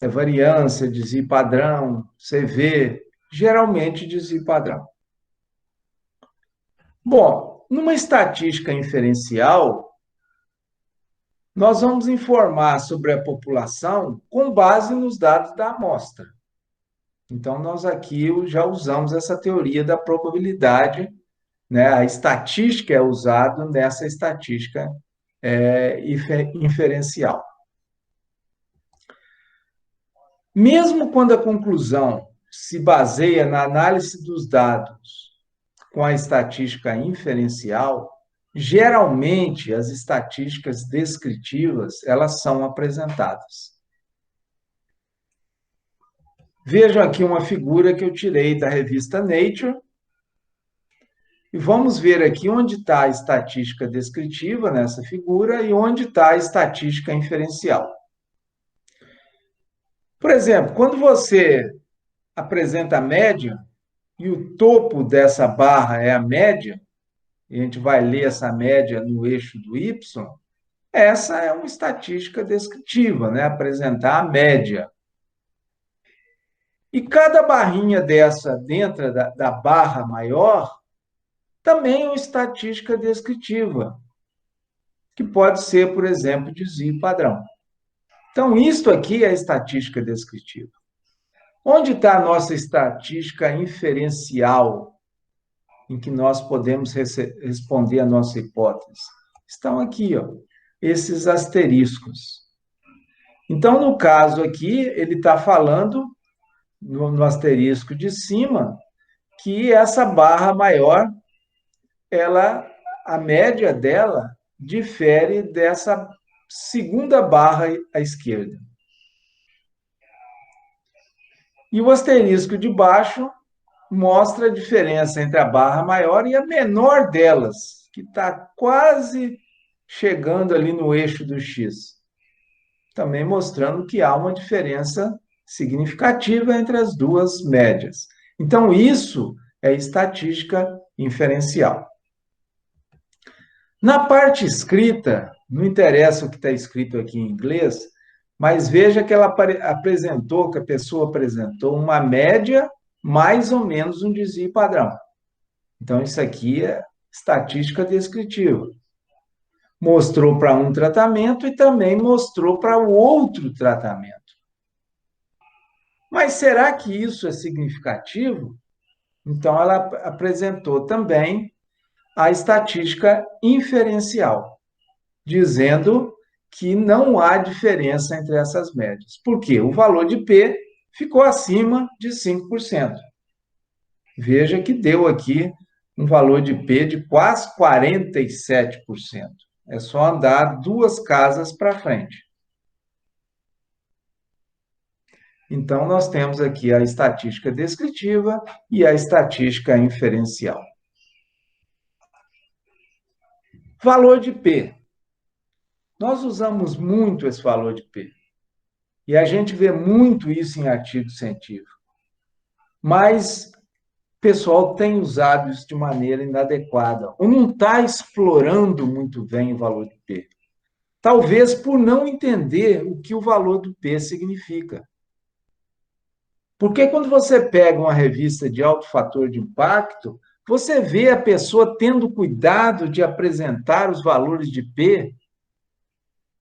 variância, desvio padrão, CV, geralmente desvio padrão. Bom, numa estatística inferencial, nós vamos informar sobre a população com base nos dados da amostra. Então, nós aqui já usamos essa teoria da probabilidade, né? A estatística é usada nessa estatística inferencial. Mesmo quando a conclusão se baseia na análise dos dados com a estatística inferencial, geralmente as estatísticas descritivas elas são apresentadas. Vejam aqui uma figura que eu tirei da revista Nature. E vamos ver aqui onde está a estatística descritiva nessa figura e onde está a estatística inferencial. Por exemplo, quando você apresenta a média e o topo dessa barra é a média, e a gente vai ler essa média no eixo do y, essa é uma estatística descritiva, né? Apresentar a média. E cada barrinha dessa dentro da barra maior também é uma estatística descritiva, que pode ser, por exemplo, desvio padrão. Então, isto aqui é a estatística descritiva. Onde está a nossa estatística inferencial, em que nós podemos responder a nossa hipótese? Estão aqui, ó, esses asteriscos. Então, no caso aqui, ele está falando, no asterisco de cima, que essa barra maior, a média dela difere dessa segunda barra à esquerda. E o asterisco de baixo mostra a diferença entre a barra maior e a menor delas, que está quase chegando ali no eixo do X. Também mostrando que há uma diferença significativa entre as duas médias. Então, isso é estatística inferencial. Na parte escrita, não interessa o que está escrito aqui em inglês, mas veja que ela apresentou, que a pessoa apresentou uma média mais ou menos um desvio padrão. Então, isso aqui é estatística descritiva. Mostrou para um tratamento e também mostrou para o outro tratamento. Mas será que isso é significativo? Então, ela apresentou também a estatística inferencial, dizendo que não há diferença entre essas médias. Por quê? O valor de P ficou acima de 5%. Veja que deu aqui um valor de P de quase 47%. É só andar 2 casas para frente. Então, nós temos aqui a estatística descritiva e a estatística inferencial. Valor de P. Nós usamos muito esse valor de P. E a gente vê muito isso em artigo científico. Mas o pessoal tem usado isso de maneira inadequada, ou não está explorando muito bem o valor de P. Talvez por não entender o que o valor do P significa. Porque quando você pega uma revista de alto fator de impacto, você vê a pessoa tendo cuidado de apresentar os valores de P.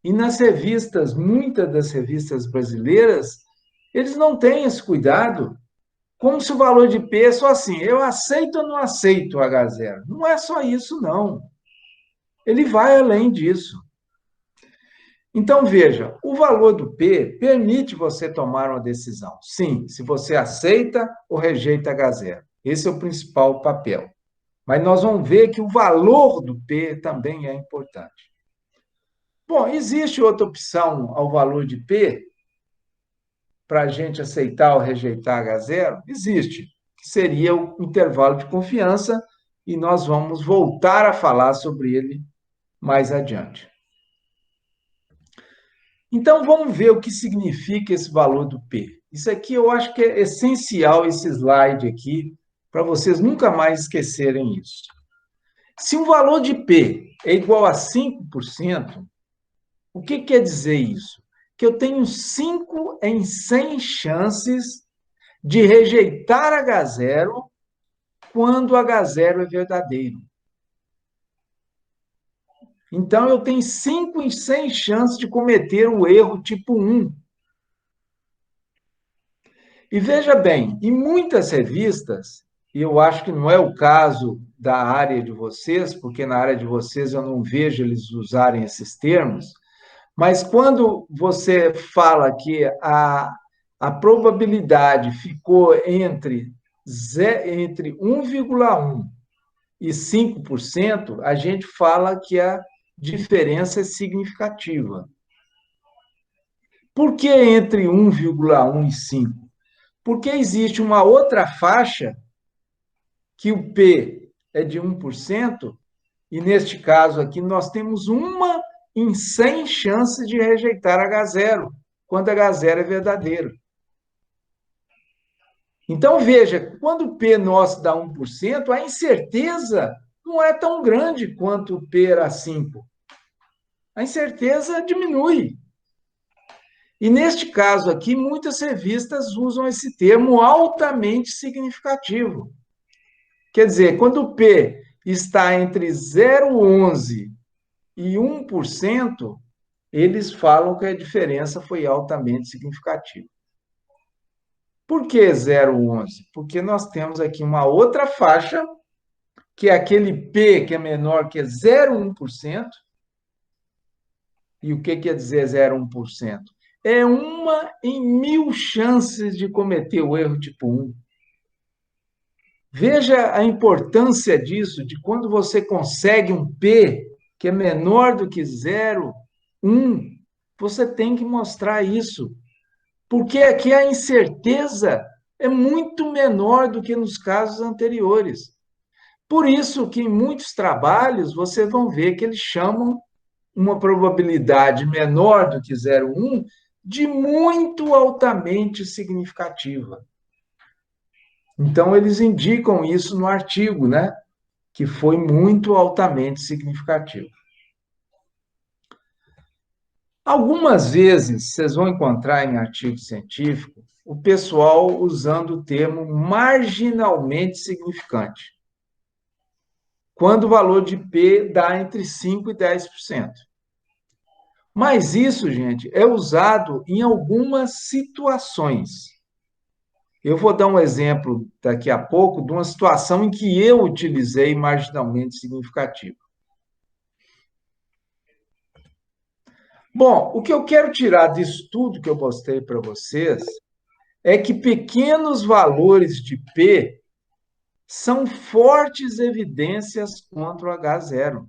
E nas revistas, muitas das revistas brasileiras, eles não têm esse cuidado. Como se o valor de P é só assim, eu aceito ou não aceito o H0. Não é só isso, não. Ele vai além disso. Então, veja, o valor do P permite você tomar uma decisão. Sim, se você aceita ou rejeita H0. Esse é o principal papel. Mas nós vamos ver que o valor do P também é importante. Bom, existe outra opção ao valor de P para a gente aceitar ou rejeitar H0? Existe, que seria o intervalo de confiança, e nós vamos voltar a falar sobre ele mais adiante. Então, vamos ver o que significa esse valor do P. Isso aqui eu acho que é essencial, esse slide aqui, para vocês nunca mais esquecerem isso. Se um valor de P é igual a 5%, o que quer dizer isso? Que eu tenho 5 em 100 chances de rejeitar H0 quando H0 é verdadeiro. Então, eu tenho 5 em 100 chances de cometer o erro tipo 1. E veja bem, em muitas revistas, e eu acho que não é o caso da área de vocês, porque na área de vocês eu não vejo eles usarem esses termos, mas quando você fala que a probabilidade ficou entre 1,1 e 5%, a gente fala que a diferença é significativa. Por que entre 1,1 e 5? Porque existe uma outra faixa que o P é de 1%, e neste caso aqui nós temos 1 em 100 chances de rejeitar H0, quando H0 é verdadeiro. Então, veja, quando o P nosso dá 1%, a incerteza não é tão grande quanto o P era 5%. A incerteza diminui. E neste caso aqui, muitas revistas usam esse termo altamente significativo. Quer dizer, quando o P está entre 0,11 e 1%, eles falam que a diferença foi altamente significativa. Por que 0,11? Porque nós temos aqui uma outra faixa, que é aquele P que é menor que 0,1%. E o que quer dizer 0,1%? É 1 em 1.000 chances de cometer o erro tipo 1. Veja a importância disso, de quando você consegue um P que é menor do que 0,1, você tem que mostrar isso. Porque aqui a incerteza é muito menor do que nos casos anteriores. Por isso que em muitos trabalhos vocês vão ver que eles chamam uma probabilidade menor do que 0,1 de muito altamente significativa. Então, eles indicam isso no artigo, né? Que foi muito altamente significativo. Algumas vezes, vocês vão encontrar em artigo científico o pessoal usando o termo marginalmente significante, quando o valor de P dá entre 5% e 10%. Mas isso, gente, é usado em algumas situações. Eu vou dar um exemplo daqui a pouco de uma situação em que eu utilizei marginalmente significativo. Bom, o que eu quero tirar disso tudo que eu mostrei para vocês é que pequenos valores de P são fortes evidências contra o H0.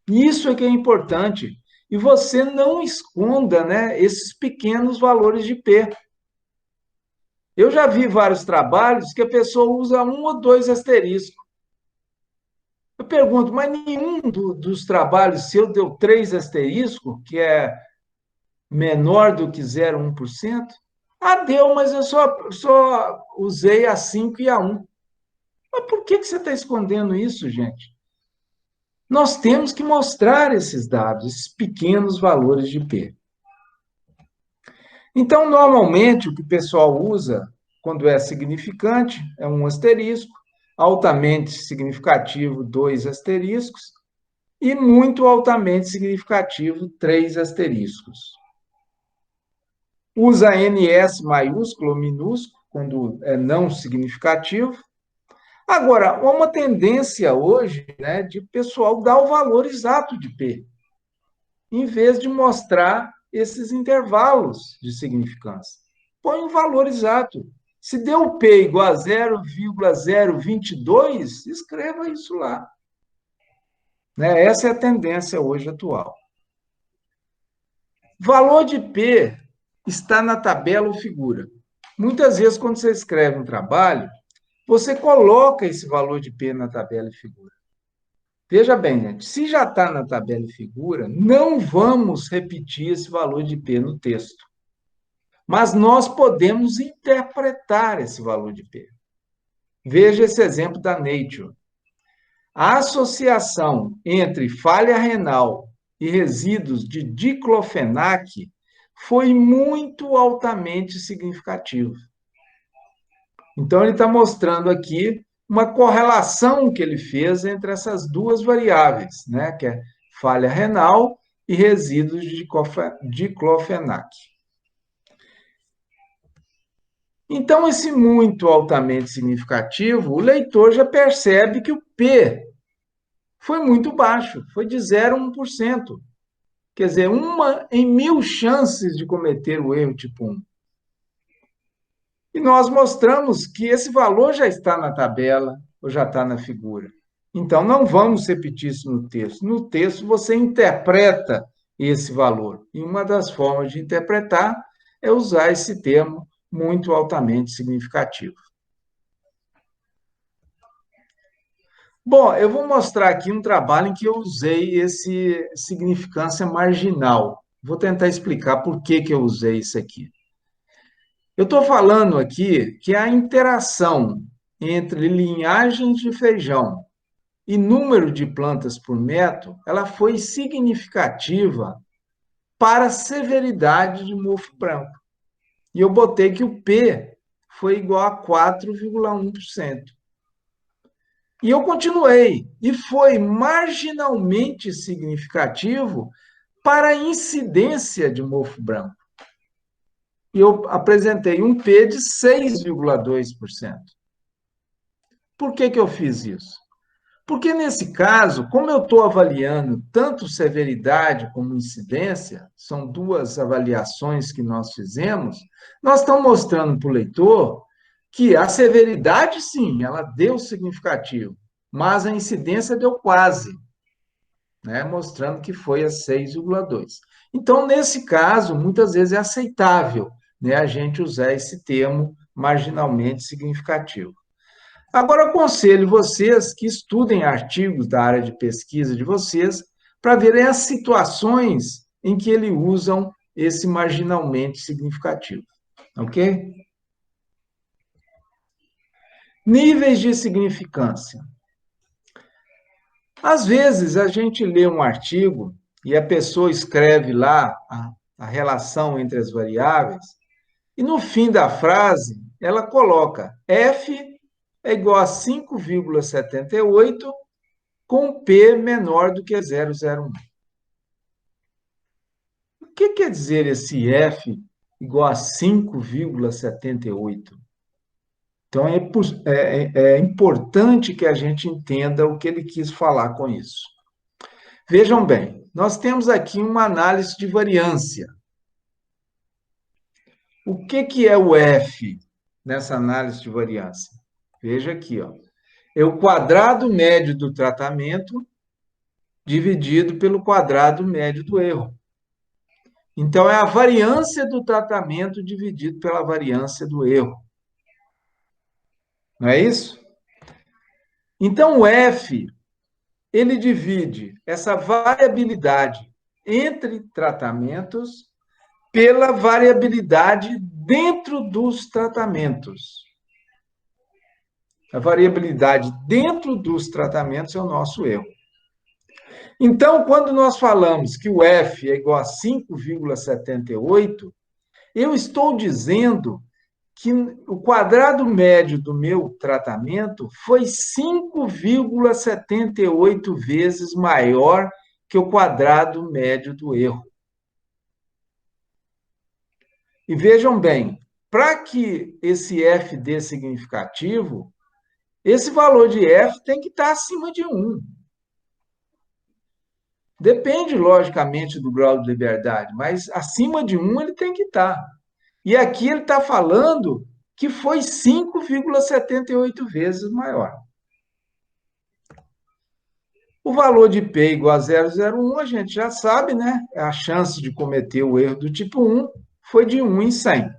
Isso é que é importante. E você não esconda, né, esses pequenos valores de P. Eu já vi vários trabalhos que a pessoa usa um ou dois asteriscos. Eu pergunto, mas nenhum dos trabalhos seu deu três asteriscos, que é menor do que 0,1%? Ah, deu, mas eu só usei a 5 e a 1. Mas por que você está escondendo isso, gente? Nós temos que mostrar esses dados, esses pequenos valores de P. Então, normalmente, o que o pessoal usa quando é significante é um asterisco, altamente significativo, dois asteriscos, e muito altamente significativo, três asteriscos. Usa NS maiúsculo ou minúsculo, quando é não significativo. Agora, há uma tendência hoje, né, de pessoal dar o valor exato de P, em vez de mostrar esses intervalos de significância. Põe um valor exato. Se deu P igual a 0,022, escreva isso lá. Né? Essa é a tendência hoje atual. Valor de P está na tabela ou figura. Muitas vezes, quando você escreve um trabalho, você coloca esse valor de P na tabela e figura. Veja bem, gente, se já está na tabela e figura, não vamos repetir esse valor de P no texto. Mas nós podemos interpretar esse valor de P. Veja esse exemplo da Nature. A associação entre falha renal e resíduos de diclofenac foi muito altamente significativa. Então, ele está mostrando aqui uma correlação que ele fez entre essas duas variáveis, né, que é falha renal e resíduos de diclofenac. Então, esse muito altamente significativo, o leitor já percebe que o P foi muito baixo, foi de 0,1%. Quer dizer, 1 em 1000 chances de cometer o erro tipo 1. E nós mostramos que esse valor já está na tabela ou já está na figura. Então, não vamos repetir isso no texto. No texto, você interpreta esse valor. E uma das formas de interpretar é usar esse termo muito altamente significativo. Bom, eu vou mostrar aqui um trabalho em que eu usei esse significância marginal. Vou tentar explicar por que eu usei isso aqui. Eu estou falando aqui que a interação entre linhagens de feijão e número de plantas por metro, ela foi significativa para a severidade de mofo branco. E eu botei que o P foi igual a 4,1%. E eu continuei, e foi marginalmente significativo para a incidência de mofo branco. E eu apresentei um P de 6,2%. Por que eu fiz isso? Porque, nesse caso, como eu estou avaliando tanto severidade como incidência, são duas avaliações que nós fizemos, nós estamos mostrando para o leitor que a severidade, sim, ela deu significativo, mas a incidência deu quase, né, mostrando que foi a 6,2. Então, nesse caso, muitas vezes é aceitável, né, a gente usar esse termo marginalmente significativo. Agora, eu aconselho vocês que estudem artigos da área de pesquisa de vocês para verem as situações em que eles usam esse marginalmente significativo. Ok? Níveis de significância. Às vezes, a gente lê um artigo e a pessoa escreve lá a relação entre as variáveis, e no fim da frase, ela coloca F é igual a 5,78 com P menor do que 0,01. O que quer dizer esse F igual a 5,78. Então, é importante que a gente entenda o que ele quis falar com isso. Vejam bem, nós temos aqui uma análise de variância. O que é o F nessa análise de variância? Veja aqui, ó. É o quadrado médio do tratamento dividido pelo quadrado médio do erro. Então, é a variância do tratamento dividido pela variância do erro. Não é isso? Então, o F, ele divide essa variabilidade entre tratamentos pela variabilidade dentro dos tratamentos. A variabilidade dentro dos tratamentos é o nosso erro. Então, quando nós falamos que o F é igual a 5,78, eu estou dizendo que o quadrado médio do meu tratamento foi 5,78 vezes maior que o quadrado médio do erro. E vejam bem, para que esse F dê significativo, esse valor de F tem que estar acima de 1. Depende, logicamente, do grau de liberdade, mas acima de 1 ele tem que estar. E aqui ele está falando que foi 5,78 vezes maior. O valor de P igual a 0,01, a gente já sabe, né? A chance de cometer o erro do tipo 1 foi de 1 em 100.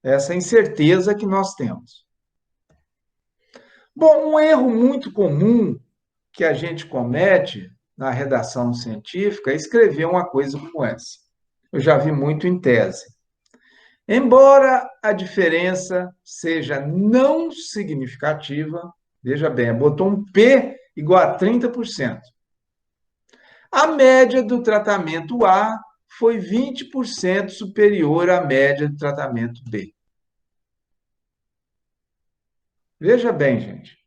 Essa é a incerteza que nós temos. Bom, um erro muito comum que a gente comete na redação científica é escrever uma coisa como essa. Eu já vi muito em tese. Embora a diferença seja não significativa, veja bem, botou um P igual a 30%. A média do tratamento A foi 20% superior à média do tratamento B. Veja bem, gente.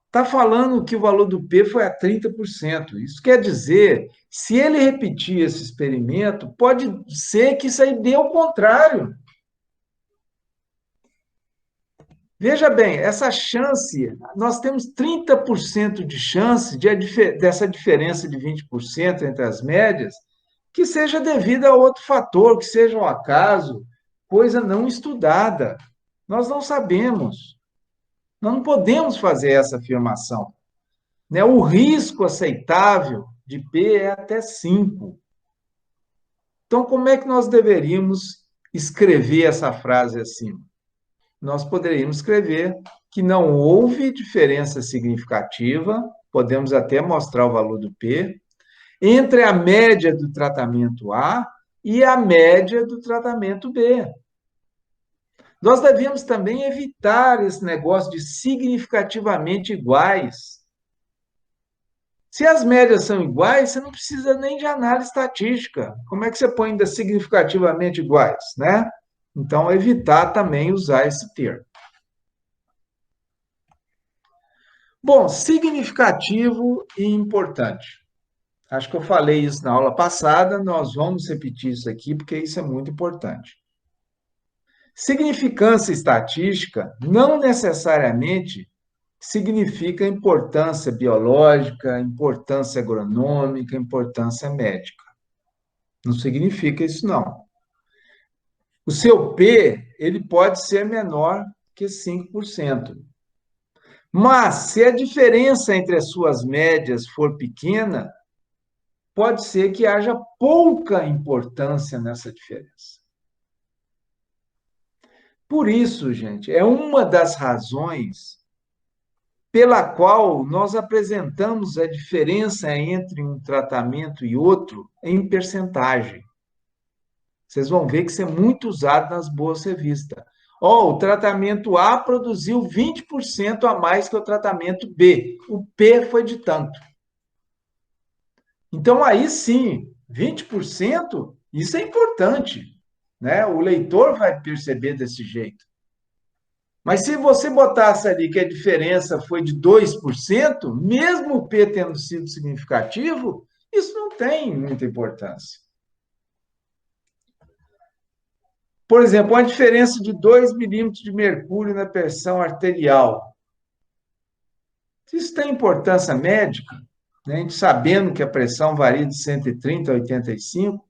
Está falando que o valor do P foi a 30%. Isso quer dizer, se ele repetir esse experimento, pode ser que isso aí dê o contrário. Veja bem, essa chance, nós temos 30% de chance dessa diferença de 20% entre as médias, que seja devida a outro fator, que seja um acaso, coisa não estudada. Nós não sabemos. Nós não podemos fazer essa afirmação. Né? O risco aceitável de P é até 5. Então, como é que nós deveríamos escrever essa frase acima? Nós poderíamos escrever que não houve diferença significativa, podemos até mostrar o valor do P, entre a média do tratamento A e a média do tratamento B. Nós devíamos também evitar esse negócio de significativamente iguais. Se as médias são iguais, você não precisa nem de análise estatística. Como é que você põe ainda significativamente iguais, né? Então, evitar também usar esse termo. Bom, significativo e importante. Acho que eu falei isso na aula passada, nós vamos repetir isso aqui, porque isso é muito importante. Significância estatística não necessariamente significa importância biológica, importância agronômica, importância médica. Não significa isso, não. O seu P, ele pode ser menor que 5%. Mas, se a diferença entre as suas médias for pequena, pode ser que haja pouca importância nessa diferença. Por isso, gente, é uma das razões pela qual nós apresentamos a diferença entre um tratamento e outro em percentagem. Vocês vão ver que isso é muito usado nas boas revistas. O tratamento A produziu 20% a mais que o tratamento B. O P foi de tanto. Então, aí sim, 20%, isso é importante. Né? O leitor vai perceber desse jeito. Mas se você botasse ali que a diferença foi de 2%, mesmo o P tendo sido significativo, isso não tem muita importância. Por exemplo, uma diferença de 2 milímetros de mercúrio na pressão arterial. Isso tem importância médica, né? A gente sabendo que a pressão varia de 130 a 85,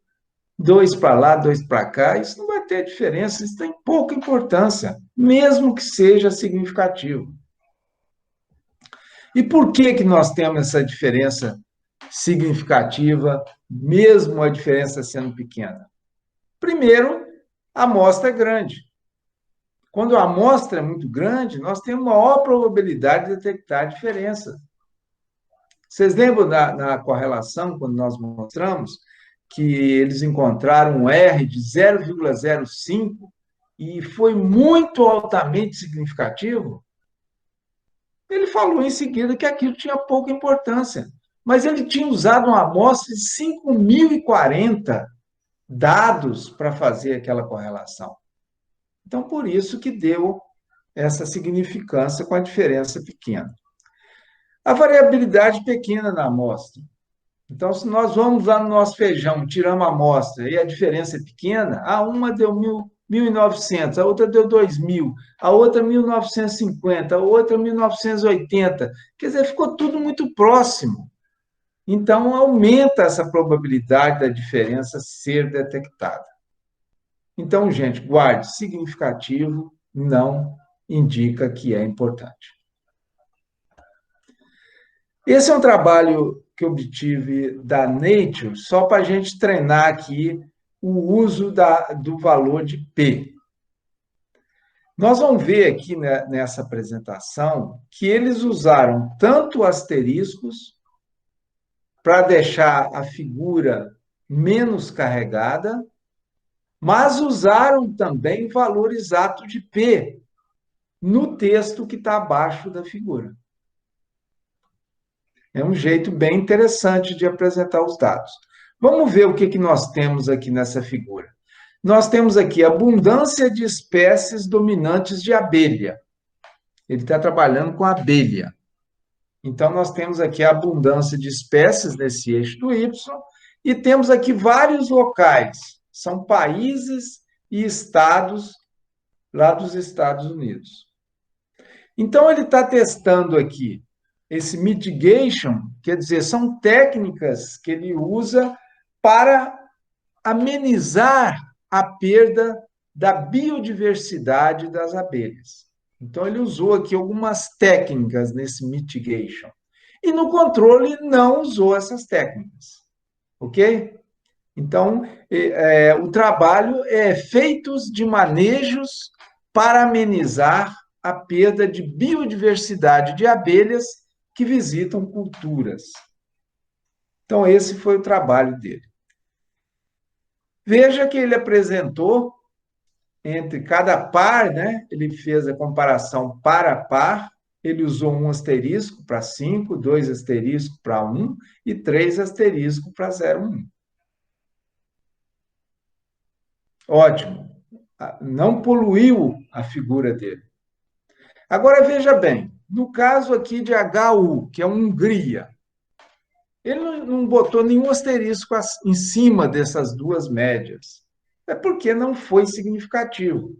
2 para lá, 2 para cá, isso não vai ter diferença, isso tem pouca importância, mesmo que seja significativo. E por que que nós temos essa diferença significativa, mesmo a diferença sendo pequena? Primeiro, a amostra é grande. Quando a amostra é muito grande, nós temos maior probabilidade de detectar a diferença. Vocês lembram na correlação, quando nós mostramos que eles encontraram um R de 0,05 e foi muito altamente significativo? Ele falou em seguida que aquilo tinha pouca importância, mas ele tinha usado uma amostra de 5.040 dados para fazer aquela correlação. Então, por isso que deu essa significância com a diferença pequena. A variabilidade pequena na amostra. Então, se nós vamos lá no nosso feijão, tiramos a amostra e a diferença é pequena, uma deu 1.900, a outra deu 2.000, a outra 1.950, a outra 1.980. Quer dizer, ficou tudo muito próximo. Então, aumenta essa probabilidade da diferença ser detectada. Então, gente, guarde, significativo não indica que é importante. Esse é um trabalho que eu obtive da Nature, só para a gente treinar aqui o uso do valor de P. Nós vamos ver aqui, né, nessa apresentação que eles usaram tanto asteriscos para deixar a figura menos carregada, mas usaram também valor exato de P no texto que está abaixo da figura. É um jeito bem interessante de apresentar os dados. Vamos ver o que nós temos aqui nessa figura. Nós temos aqui abundância de espécies dominantes de abelha. Ele está trabalhando com abelha. Então, nós temos aqui a abundância de espécies nesse eixo do Y e temos aqui vários locais. São países e estados lá dos Estados Unidos. Então, ele está testando aqui esse mitigation, quer dizer, são técnicas que ele usa para amenizar a perda da biodiversidade das abelhas. Então, ele usou aqui algumas técnicas nesse mitigation. E no controle não usou essas técnicas. Ok? Então, o trabalho é efeitos de manejos para amenizar a perda de biodiversidade de abelhas que visitam culturas. Então, esse foi o trabalho dele. Veja que ele apresentou entre cada par, né? Ele fez a comparação par a par, ele usou um asterisco para 5, 2 asterisco para 1 e 3 asterisco para 0,1. Ótimo. Não poluiu a figura dele. Agora, veja bem, no caso aqui de HU, que é Hungria, ele não botou nenhum asterisco em cima dessas duas médias. É porque não foi significativo.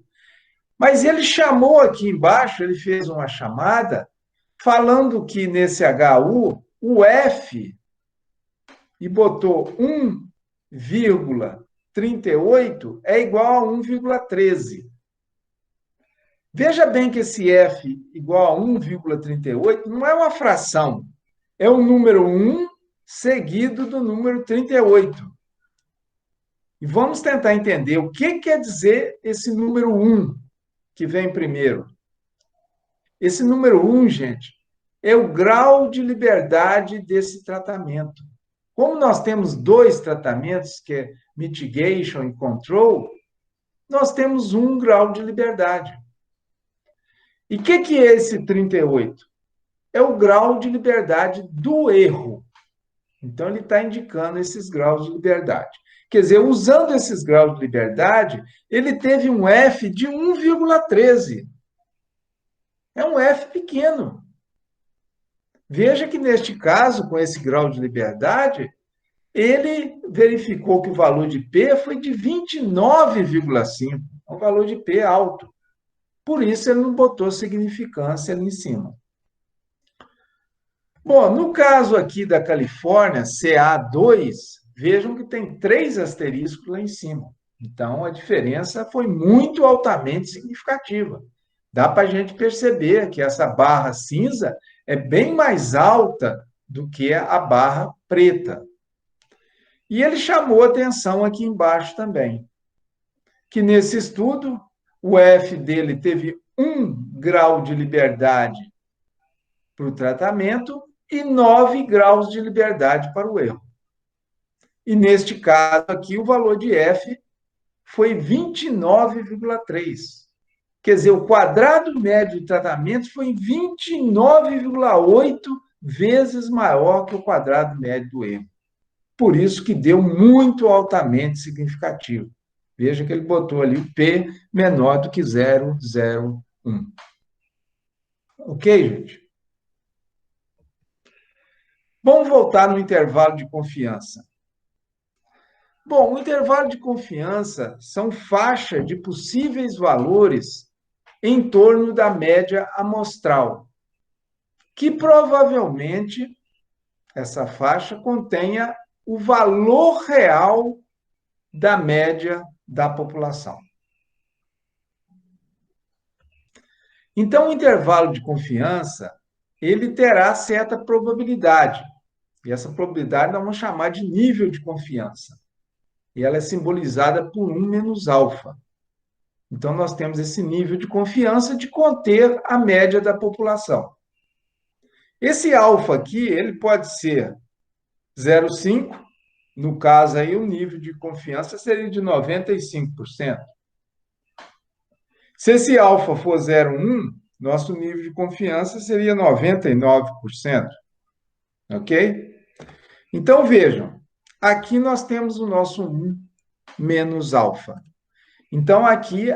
Mas ele chamou aqui embaixo, ele fez uma chamada, falando que nesse HU, o F, e botou 1,38 é igual a 1,13. Veja bem que esse F igual a 1,38 não é uma fração, é o número 1 seguido do número 38. E vamos tentar entender o que quer dizer esse número 1 que vem primeiro. Esse número 1, gente, é o grau de liberdade desse tratamento. Como nós temos dois tratamentos, que é mitigation e control, nós temos um grau de liberdade. E o que é esse 38? É o grau de liberdade do erro. Então, ele está indicando esses graus de liberdade. Quer dizer, usando esses graus de liberdade, ele teve um F de 1,13. É um F pequeno. Veja que, neste caso, com esse grau de liberdade, ele verificou que o valor de P foi de 29,5. é um valor de P alto. Por isso, ele não botou significância ali em cima. Bom, no caso aqui da Califórnia, CA2, vejam que tem 3 asteriscos lá em cima. Então, a diferença foi muito altamente significativa. Dá para a gente perceber que essa barra cinza é bem mais alta do que a barra preta. E ele chamou atenção aqui embaixo também, que nesse estudo, o F dele teve 1 grau de liberdade para o tratamento e 9 graus de liberdade para o erro. E neste caso aqui, o valor de F foi 29,3. Quer dizer, o quadrado médio de tratamento foi 29,8 vezes maior que o quadrado médio do erro. Por isso que deu muito altamente significativo. Veja que ele botou ali o P menor do que 0,01. Ok, gente? Vamos voltar no intervalo de confiança. Bom, o intervalo de confiança são faixas de possíveis valores em torno da média amostral, que provavelmente essa faixa contenha o valor real da média da população. Então, o intervalo de confiança, ele terá certa probabilidade, e essa probabilidade nós vamos chamar de nível de confiança. E ela é simbolizada por 1 menos alfa. Então, nós temos esse nível de confiança de conter a média da população. Esse alfa aqui, ele pode ser 0,5, no caso aí, o nível de confiança seria de 95%. Se esse alfa for 0,1, nosso nível de confiança seria 99%. Ok? Então, vejam, aqui nós temos o nosso 1 menos alfa. Então, aqui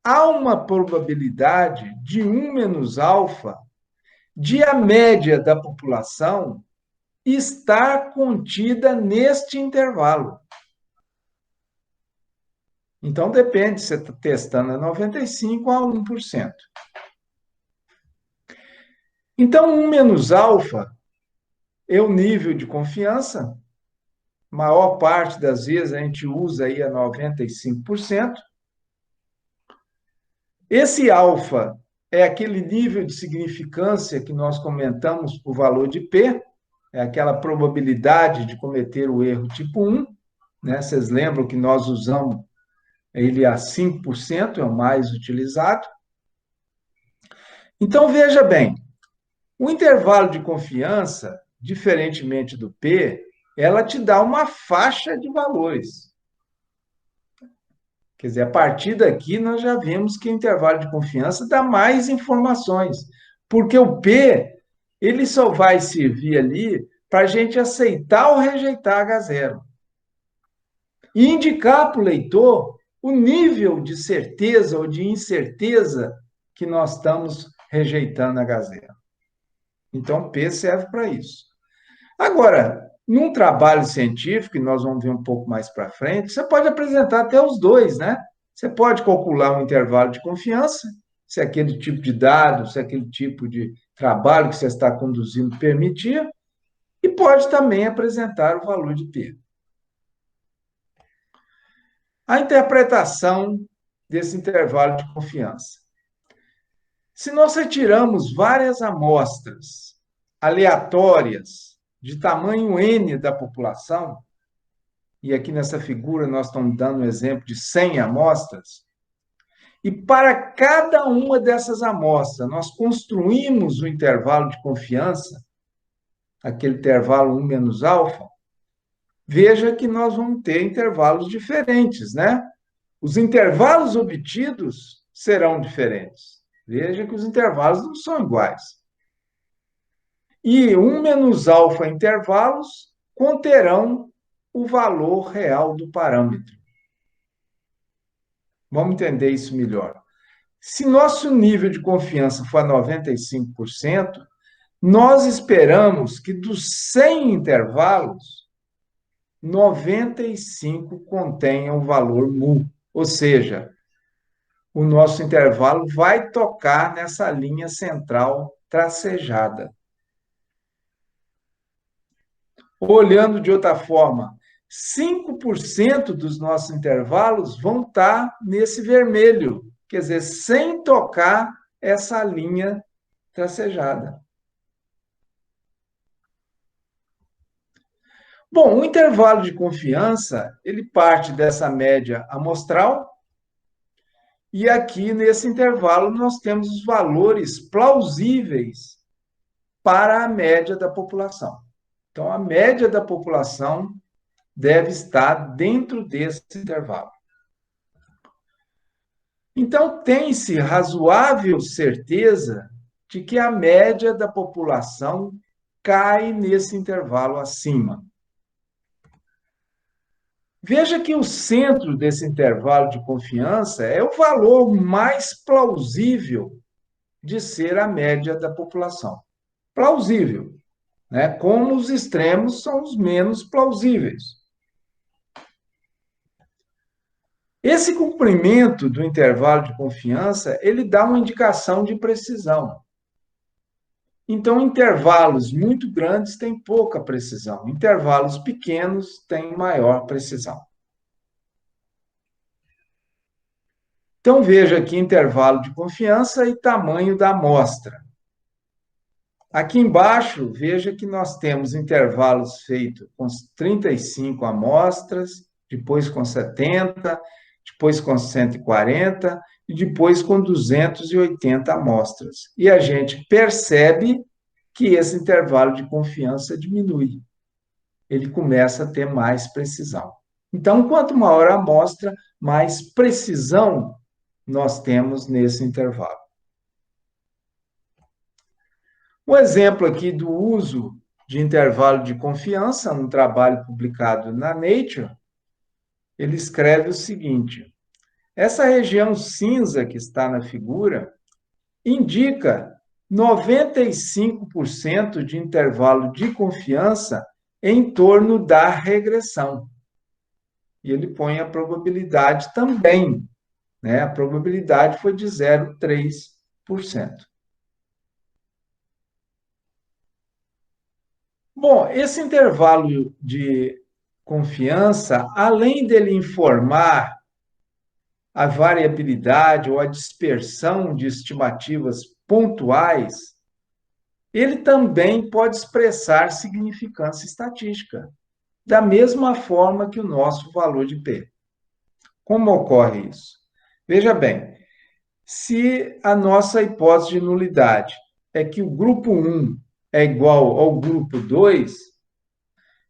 há uma probabilidade de 1 menos alfa de a média da população estar contida neste intervalo. Então, depende se você está testando a 95% a 1%. Então, 1 menos alfa é o nível de confiança. Maior parte das vezes a gente usa aí a 95%. Esse alfa é aquele nível de significância que nós comentamos por valor de P, é aquela probabilidade de cometer o erro tipo 1, né? Vocês lembram que nós usamos ele a 5%, é o mais utilizado. Então, veja bem, o intervalo de confiança, diferentemente do P, ela te dá uma faixa de valores. Quer dizer, a partir daqui nós já vemos que o intervalo de confiança dá mais informações, porque o P, ele só vai servir ali para a gente aceitar ou rejeitar H0. E indicar para o leitor o nível de certeza ou de incerteza que nós estamos rejeitando H0. Então, P serve para isso. Agora, num trabalho científico, e nós vamos ver um pouco mais para frente, você pode apresentar até os dois, né? Você pode calcular um intervalo de confiança, se aquele tipo de dado, se aquele tipo de trabalho que você está conduzindo permitir, e pode também apresentar o valor de P. A interpretação desse intervalo de confiança. Se nós retiramos várias amostras aleatórias de tamanho N da população, e aqui nessa figura nós estamos dando um exemplo de 100 amostras, e para cada uma dessas amostras nós construímos o intervalo de confiança, aquele intervalo 1 menos alfa, veja que nós vamos ter intervalos diferentes, né? Os intervalos obtidos serão diferentes. Veja que os intervalos não são iguais. E 1 menos alfa intervalos conterão o valor real do parâmetro. Vamos entender isso melhor. Se nosso nível de confiança for 95%, nós esperamos que dos 100 intervalos, 95 contenham o valor mu, ou seja, o nosso intervalo vai tocar nessa linha central tracejada. Olhando de outra forma, 5% dos nossos intervalos vão estar nesse vermelho, quer dizer, sem tocar essa linha tracejada. Bom, o intervalo de confiança, ele parte dessa média amostral, e aqui nesse intervalo nós temos os valores plausíveis para a média da população. Então, a média da população deve estar dentro desse intervalo. Então, tem-se razoável certeza de que a média da população cai nesse intervalo acima. Veja que o centro desse intervalo de confiança é o valor mais plausível de ser a média da população. Plausível, né? Como os extremos são os menos plausíveis. Esse comprimento do intervalo de confiança, ele dá uma indicação de precisão. Então, intervalos muito grandes têm pouca precisão, intervalos pequenos têm maior precisão. Então, veja aqui intervalo de confiança e tamanho da amostra. Aqui embaixo, veja que nós temos intervalos feitos com 35 amostras, depois com 70, depois com 140 e depois com 280 amostras. E a gente percebe que esse intervalo de confiança diminui. Ele começa a ter mais precisão. Então, quanto maior a amostra, mais precisão nós temos nesse intervalo. Um exemplo aqui do uso de intervalo de confiança, num trabalho publicado na Nature, ele escreve o seguinte: essa região cinza que está na figura indica 95% de intervalo de confiança em torno da regressão. E ele põe a probabilidade também, né? A probabilidade foi de 0,3%. Bom, esse intervalo de confiança, além dele informar a variabilidade ou a dispersão de estimativas pontuais, ele também pode expressar significância estatística, da mesma forma que o nosso valor de P. Como ocorre isso? Veja bem, se a nossa hipótese de nulidade é que o grupo 1 é igual ao grupo 2,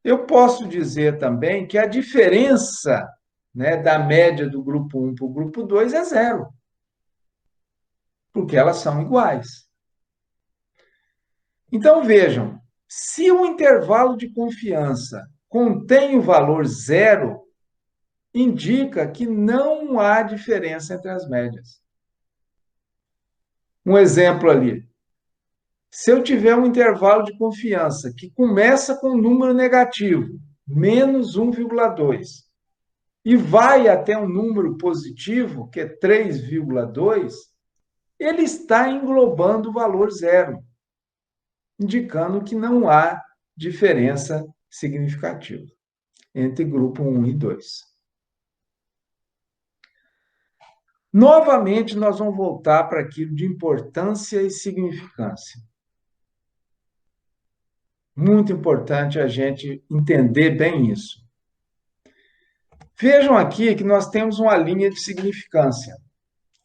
eu posso dizer também que a diferença, né, da média do grupo 1 para o grupo 2 é zero, porque elas são iguais. Então, vejam, se o intervalo de confiança contém o valor zero, indica que não há diferença entre as médias. Um exemplo ali. Se eu tiver um intervalo de confiança que começa com um número negativo, menos 1,2, e vai até um número positivo, que é 3,2, ele está englobando o valor zero, indicando que não há diferença significativa entre grupo 1 e 2. Novamente, nós vamos voltar para aquilo de importância e significância. Muito importante a gente entender bem isso. Vejam aqui que nós temos uma linha de significância,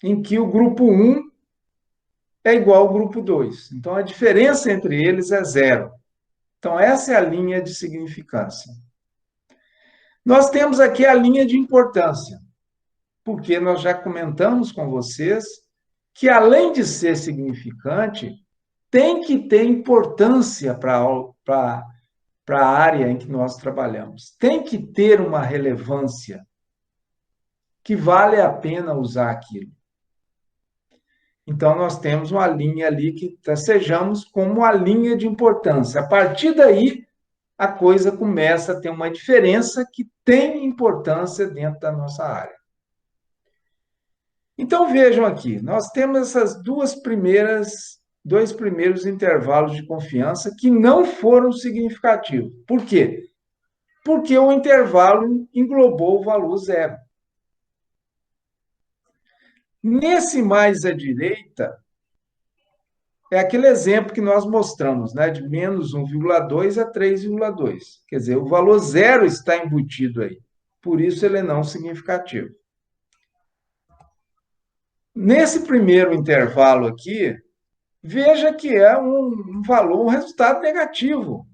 em que o grupo 1 é igual ao grupo 2. Então, a diferença entre eles é zero. Então, essa é a linha de significância. Nós temos aqui a linha de importância, porque nós já comentamos com vocês que, além de ser significante, tem que ter importância para a área em que nós trabalhamos. Tem que ter uma relevância que vale a pena usar aquilo. Então, nós temos uma linha ali que tracejamos como a linha de importância. A partir daí, a coisa começa a ter uma diferença que tem importância dentro da nossa área. Então vejam aqui, nós temos essas dois primeiros intervalos de confiança que não foram significativos. Por quê? Porque o intervalo englobou o valor zero. Nesse mais à direita, é aquele exemplo que nós mostramos, né, de menos 1,2 a 3,2. Quer dizer, o valor zero está embutido aí. Por isso ele é não significativo. Nesse primeiro intervalo aqui, veja que é um valor, um resultado negativo,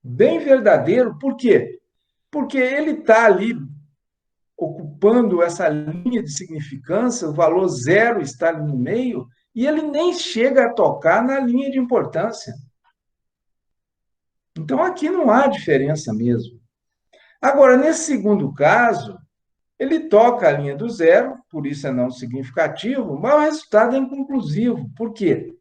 bem verdadeiro. Por quê? Porque ele está ali ocupando essa linha de significância, o valor zero está ali no meio, e ele nem chega a tocar na linha de importância. Então, aqui não há diferença mesmo. Agora, nesse segundo caso, ele toca a linha do zero, por isso é não significativo, mas o resultado é inconclusivo. Por quê?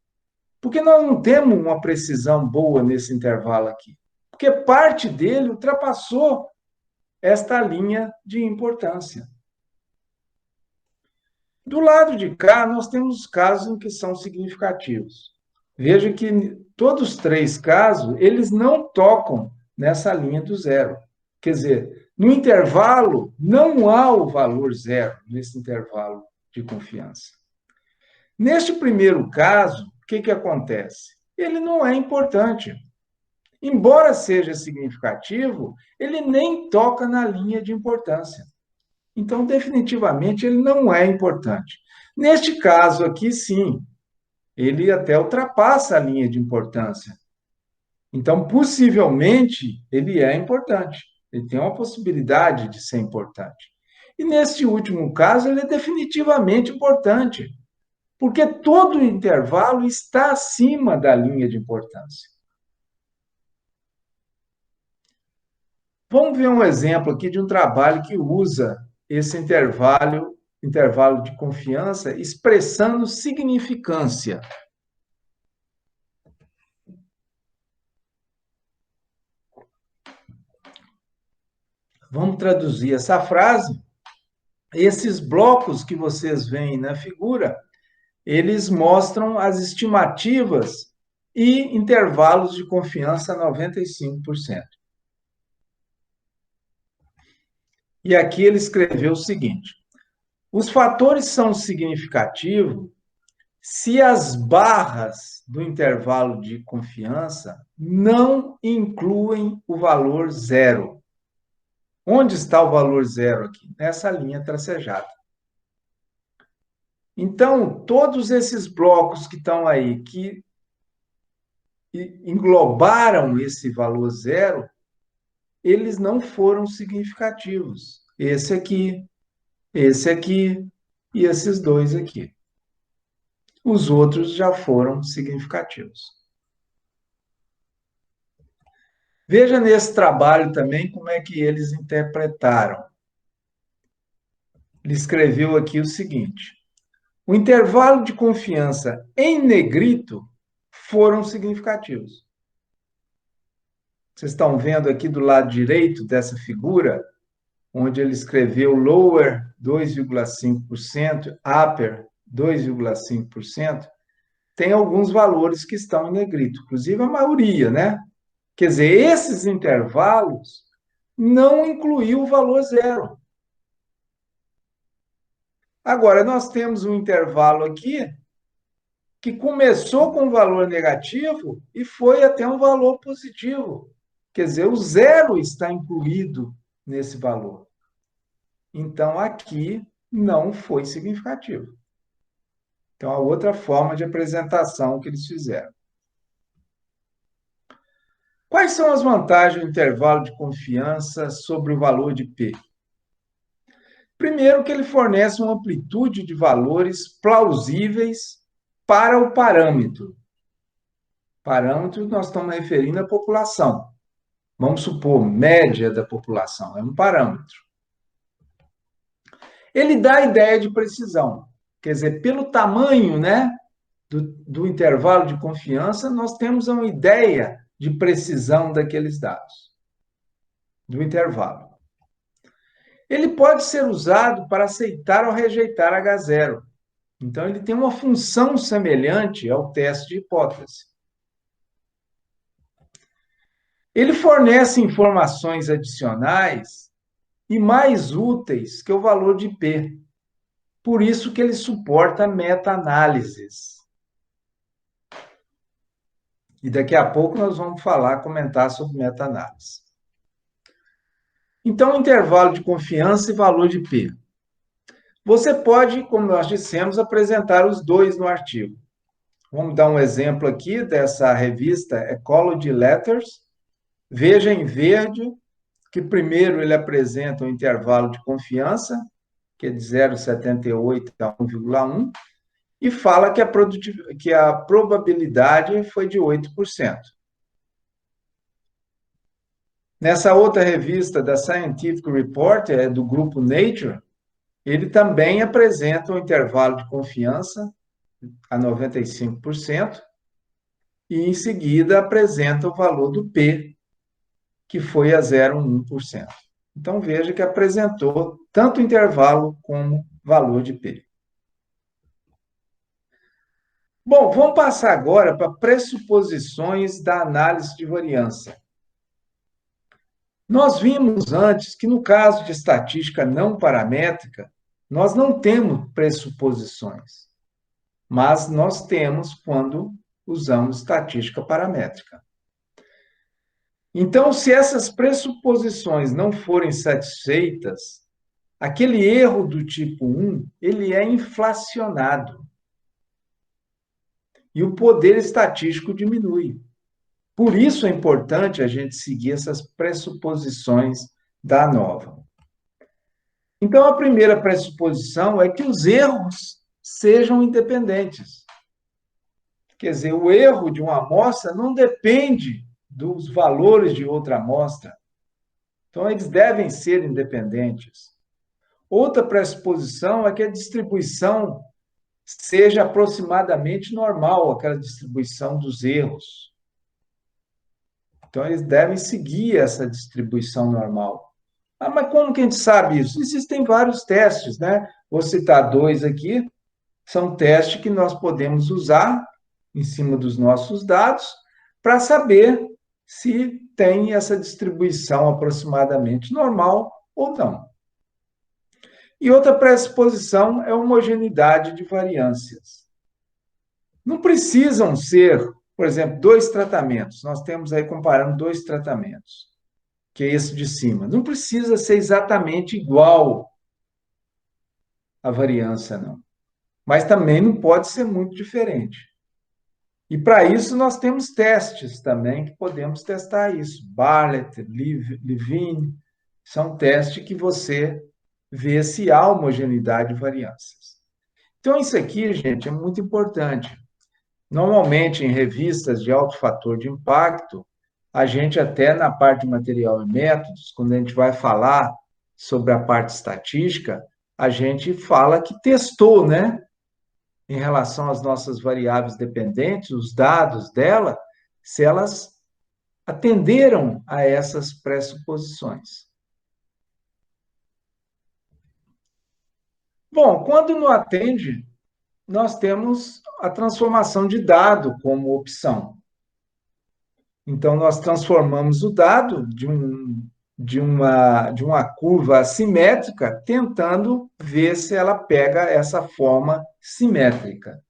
Porque nós não temos uma precisão boa nesse intervalo aqui. Porque parte dele ultrapassou esta linha de importância. Do lado de cá, nós temos casos em que são significativos. Veja que todos os três casos, eles não tocam nessa linha do zero. Quer dizer, no intervalo, não há o valor zero nesse intervalo de confiança. Neste primeiro caso, o que acontece? Ele não é importante. Embora seja significativo, ele nem toca na linha de importância. Então, definitivamente, ele não é importante. Neste caso aqui, sim, ele até ultrapassa a linha de importância. Então, possivelmente, ele é importante. Ele tem uma possibilidade de ser importante. E neste último caso, ele é definitivamente importante, porque todo o intervalo está acima da linha de importância. Vamos ver um exemplo aqui de um trabalho que usa esse intervalo de confiança, expressando significância. Vamos traduzir essa frase. Esses blocos que vocês veem na figura, eles mostram as estimativas e intervalos de confiança 95%. E aqui ele escreveu o seguinte: os fatores são significativos se as barras do intervalo de confiança não incluem o valor zero. Onde está o valor zero aqui? Nessa linha tracejada. Então, todos esses blocos que estão aí, que englobaram esse valor zero, eles não foram significativos. Esse aqui e esses dois aqui. Os outros já foram significativos. Veja nesse trabalho também como é que eles interpretaram. Ele escreveu aqui o seguinte: o intervalo de confiança em negrito foram significativos. Vocês estão vendo aqui do lado direito dessa figura, onde ele escreveu lower 2,5%, upper 2,5%, tem alguns valores que estão em negrito, inclusive a maioria, né? Quer dizer, esses intervalos não incluíam o valor zero. Agora, nós temos um intervalo aqui que começou com um valor negativo e foi até um valor positivo. Quer dizer, o zero está incluído nesse valor. Então, aqui não foi significativo. Então, a outra forma de apresentação que eles fizeram. Quais são as vantagens do intervalo de confiança sobre o valor de P? Primeiro, que ele fornece uma amplitude de valores plausíveis para o parâmetro. Parâmetro, nós estamos referindo à população. Vamos supor, média da população, é um parâmetro. Ele dá a ideia de precisão. Quer dizer, pelo tamanho, né, do intervalo de confiança, nós temos uma ideia de precisão daqueles dados, do intervalo. Ele pode ser usado para aceitar ou rejeitar H0. Então, ele tem uma função semelhante ao teste de hipótese. Ele fornece informações adicionais e mais úteis que o valor de P. Por isso que ele suporta meta-análises. E daqui a pouco nós vamos comentar sobre meta-análise. Então, intervalo de confiança e valor de P. Você pode, como nós dissemos, apresentar os dois no artigo. Vamos dar um exemplo aqui dessa revista Ecology Letters. Veja em verde que primeiro ele apresenta o intervalo de confiança, que é de 0,78 a 1,1, e fala que a probabilidade foi de 8%. Nessa outra revista da Scientific Reporter, do grupo Nature, ele também apresenta um intervalo de confiança a 95%, e em seguida apresenta o valor do P, que foi a 0,1%. Então veja que apresentou tanto intervalo como valor de P. Bom, vamos passar agora para pressuposições da análise de variância. Nós vimos antes que no caso de estatística não paramétrica, nós não temos pressuposições, mas nós temos quando usamos estatística paramétrica. Então, se essas pressuposições não forem satisfeitas, aquele erro do tipo 1, ele é inflacionado. E o poder estatístico diminui. Por isso é importante a gente seguir essas pressuposições da ANOVA. Então, a primeira pressuposição é que os erros sejam independentes. Quer dizer, o erro de uma amostra não depende dos valores de outra amostra. Então, eles devem ser independentes. Outra pressuposição é que a distribuição seja aproximadamente normal, aquela distribuição dos erros. Então, eles devem seguir essa distribuição normal. Ah, mas como que a gente sabe isso? Existem vários testes, né? Vou citar dois aqui. São testes que nós podemos usar em cima dos nossos dados para saber se tem essa distribuição aproximadamente normal ou não. E outra pressuposição é a homogeneidade de variâncias. Não precisam ser, por exemplo, dois tratamentos. Nós temos aí comparando dois tratamentos, que é esse de cima. Não precisa ser exatamente igual a variância, não. Mas também não pode ser muito diferente. E para isso nós temos testes também que podemos testar isso. Bartlett, Levine, são testes que você vê se há homogeneidade de variâncias. Então, isso aqui, gente, é muito importante. Normalmente, em revistas de alto fator de impacto, a gente até na parte de material e métodos, quando a gente vai falar sobre a parte estatística, a gente fala que testou, né? Em relação às nossas variáveis dependentes, os dados dela, se elas atenderam a essas pressuposições. Bom, quando não atende, nós temos a transformação de dado como opção. Então, nós transformamos o dado de uma curva assimétrica, tentando ver se ela pega essa forma simétrica.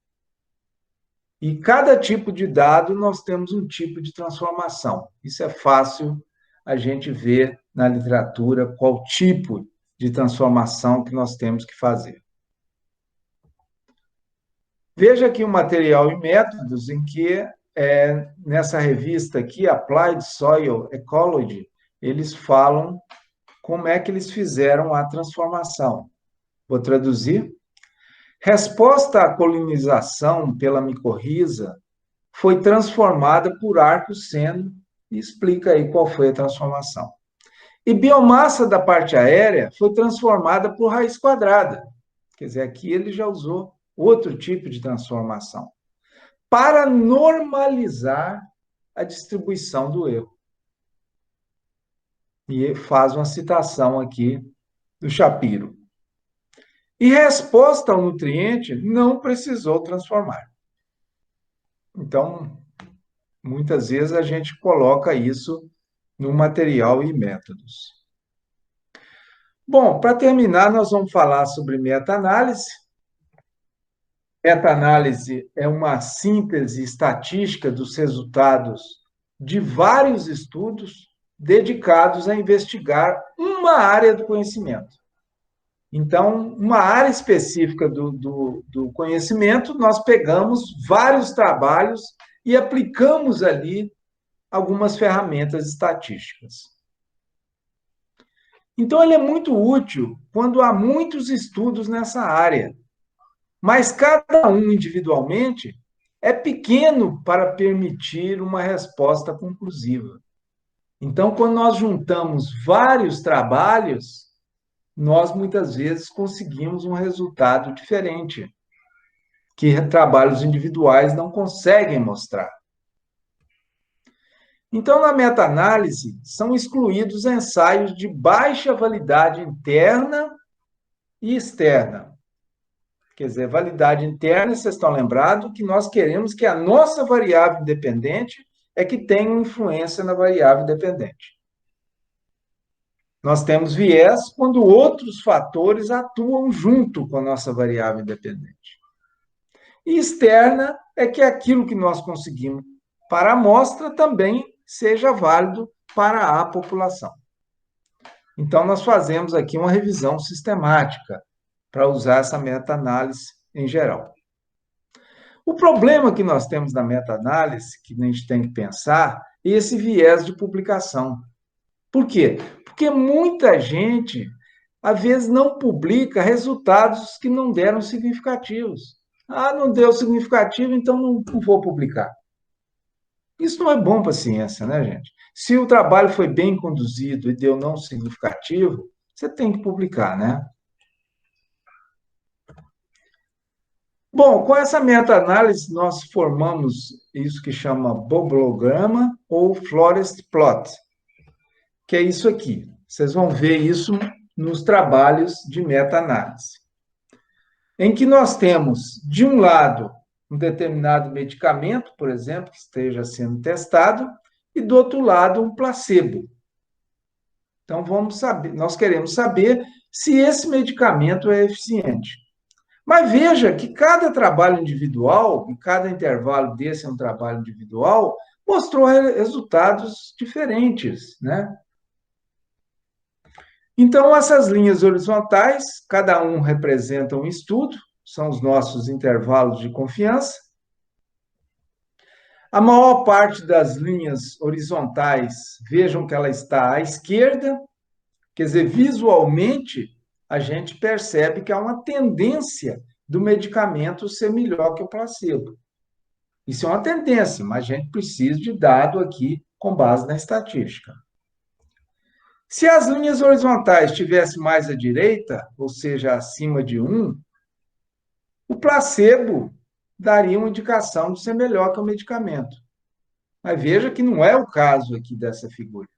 E cada tipo de dado, nós temos um tipo de transformação. Isso é fácil a gente ver na literatura qual tipo de transformação que nós temos que fazer. Veja aqui o material e métodos em que, nessa revista aqui, Applied Soil Ecology, eles falam como é que eles fizeram a transformação. Vou traduzir. Resposta à colonização pela micorriza foi transformada por arco-seno, e explica aí qual foi a transformação. E biomassa da parte aérea foi transformada por raiz quadrada. Quer dizer, aqui ele já usou outro tipo de transformação, para normalizar a distribuição do erro. E faz uma citação aqui do Shapiro. e resposta ao nutriente não precisou transformar. Então, muitas vezes a gente coloca isso no material e métodos. Bom, para terminar, nós vamos falar sobre meta-análise. Meta-análise é uma síntese estatística dos resultados de vários estudos dedicados a investigar uma área do conhecimento. Então, uma área específica do conhecimento, nós pegamos vários trabalhos e aplicamos ali algumas ferramentas estatísticas. Então, ele é muito útil quando há muitos estudos nessa área, mas cada um individualmente é pequeno para permitir uma resposta conclusiva. Então, quando nós juntamos vários trabalhos, nós muitas vezes conseguimos um resultado diferente, que trabalhos individuais não conseguem mostrar. Então, na meta-análise, são excluídos ensaios de baixa validade interna e externa. Quer dizer, validade interna, vocês estão lembrados que nós queremos que a nossa variável independente é que tenha influência na variável dependente. Nós temos viés quando outros fatores atuam junto com a nossa variável independente. E externa é que aquilo que nós conseguimos para a amostra também seja válido para a população. Então, nós fazemos aqui uma revisão sistemática para usar essa meta-análise em geral. O problema que nós temos na meta-análise, que a gente tem que pensar, é esse viés de publicação. Por quê? Porque muita gente, às vezes, não publica resultados que não deram significativos. Ah, não deu significativo, então não vou publicar. Isso não é bom para a ciência, né, gente? Se o trabalho foi bem conduzido e deu não significativo, você tem que publicar, né? Bom, com essa meta-análise, nós formamos isso que chama bobulograma ou forest plot, que é isso aqui. Vocês vão ver isso nos trabalhos de meta-análise, em que nós temos, de um lado, um determinado medicamento, por exemplo, que esteja sendo testado, e do outro lado, um placebo. Então, vamos saber, nós queremos saber se esse medicamento é eficiente. Mas veja que cada trabalho individual, e cada intervalo desse é um trabalho individual, mostrou resultados diferentes, né? Então, essas linhas horizontais, cada um representa um estudo, são os nossos intervalos de confiança. A maior parte das linhas horizontais, vejam que ela está à esquerda, quer dizer, visualmente, a gente percebe que há uma tendência do medicamento ser melhor que o placebo. Isso é uma tendência, mas a gente precisa de dado aqui com base na estatística. Se as linhas horizontais estivessem mais à direita, ou seja, acima de 1, o placebo daria uma indicação de ser melhor que o medicamento. Mas veja que não é o caso aqui dessa figura.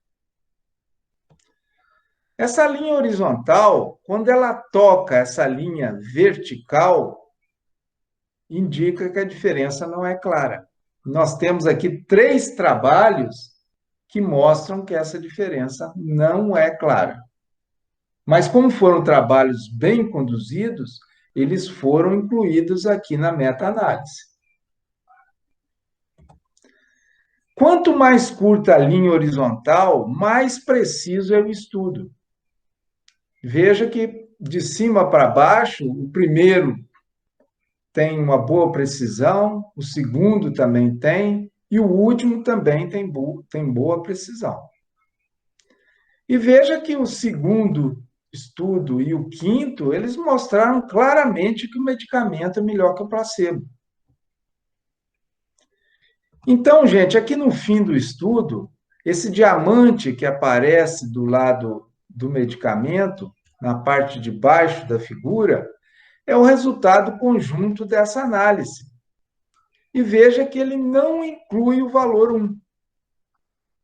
Essa linha horizontal, quando ela toca essa linha vertical, indica que a diferença não é clara. Nós temos aqui 3 trabalhos que mostram que essa diferença não é clara. Mas como foram trabalhos bem conduzidos, eles foram incluídos aqui na meta-análise. Quanto mais curta a linha horizontal, mais preciso é o estudo. Veja que de cima para baixo, o primeiro tem uma boa precisão, o segundo também tem, e o último também tem boa precisão. E veja que o segundo estudo e o quinto, eles mostraram claramente que o medicamento é melhor que o placebo. Então, gente, aqui no fim do estudo, esse diamante que aparece do lado do medicamento, na parte de baixo da figura, é o resultado conjunto dessa análise. E veja que ele não inclui o valor 1.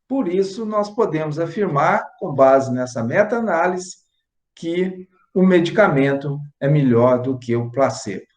Por isso, nós podemos afirmar, com base nessa meta-análise, que o medicamento é melhor do que o placebo.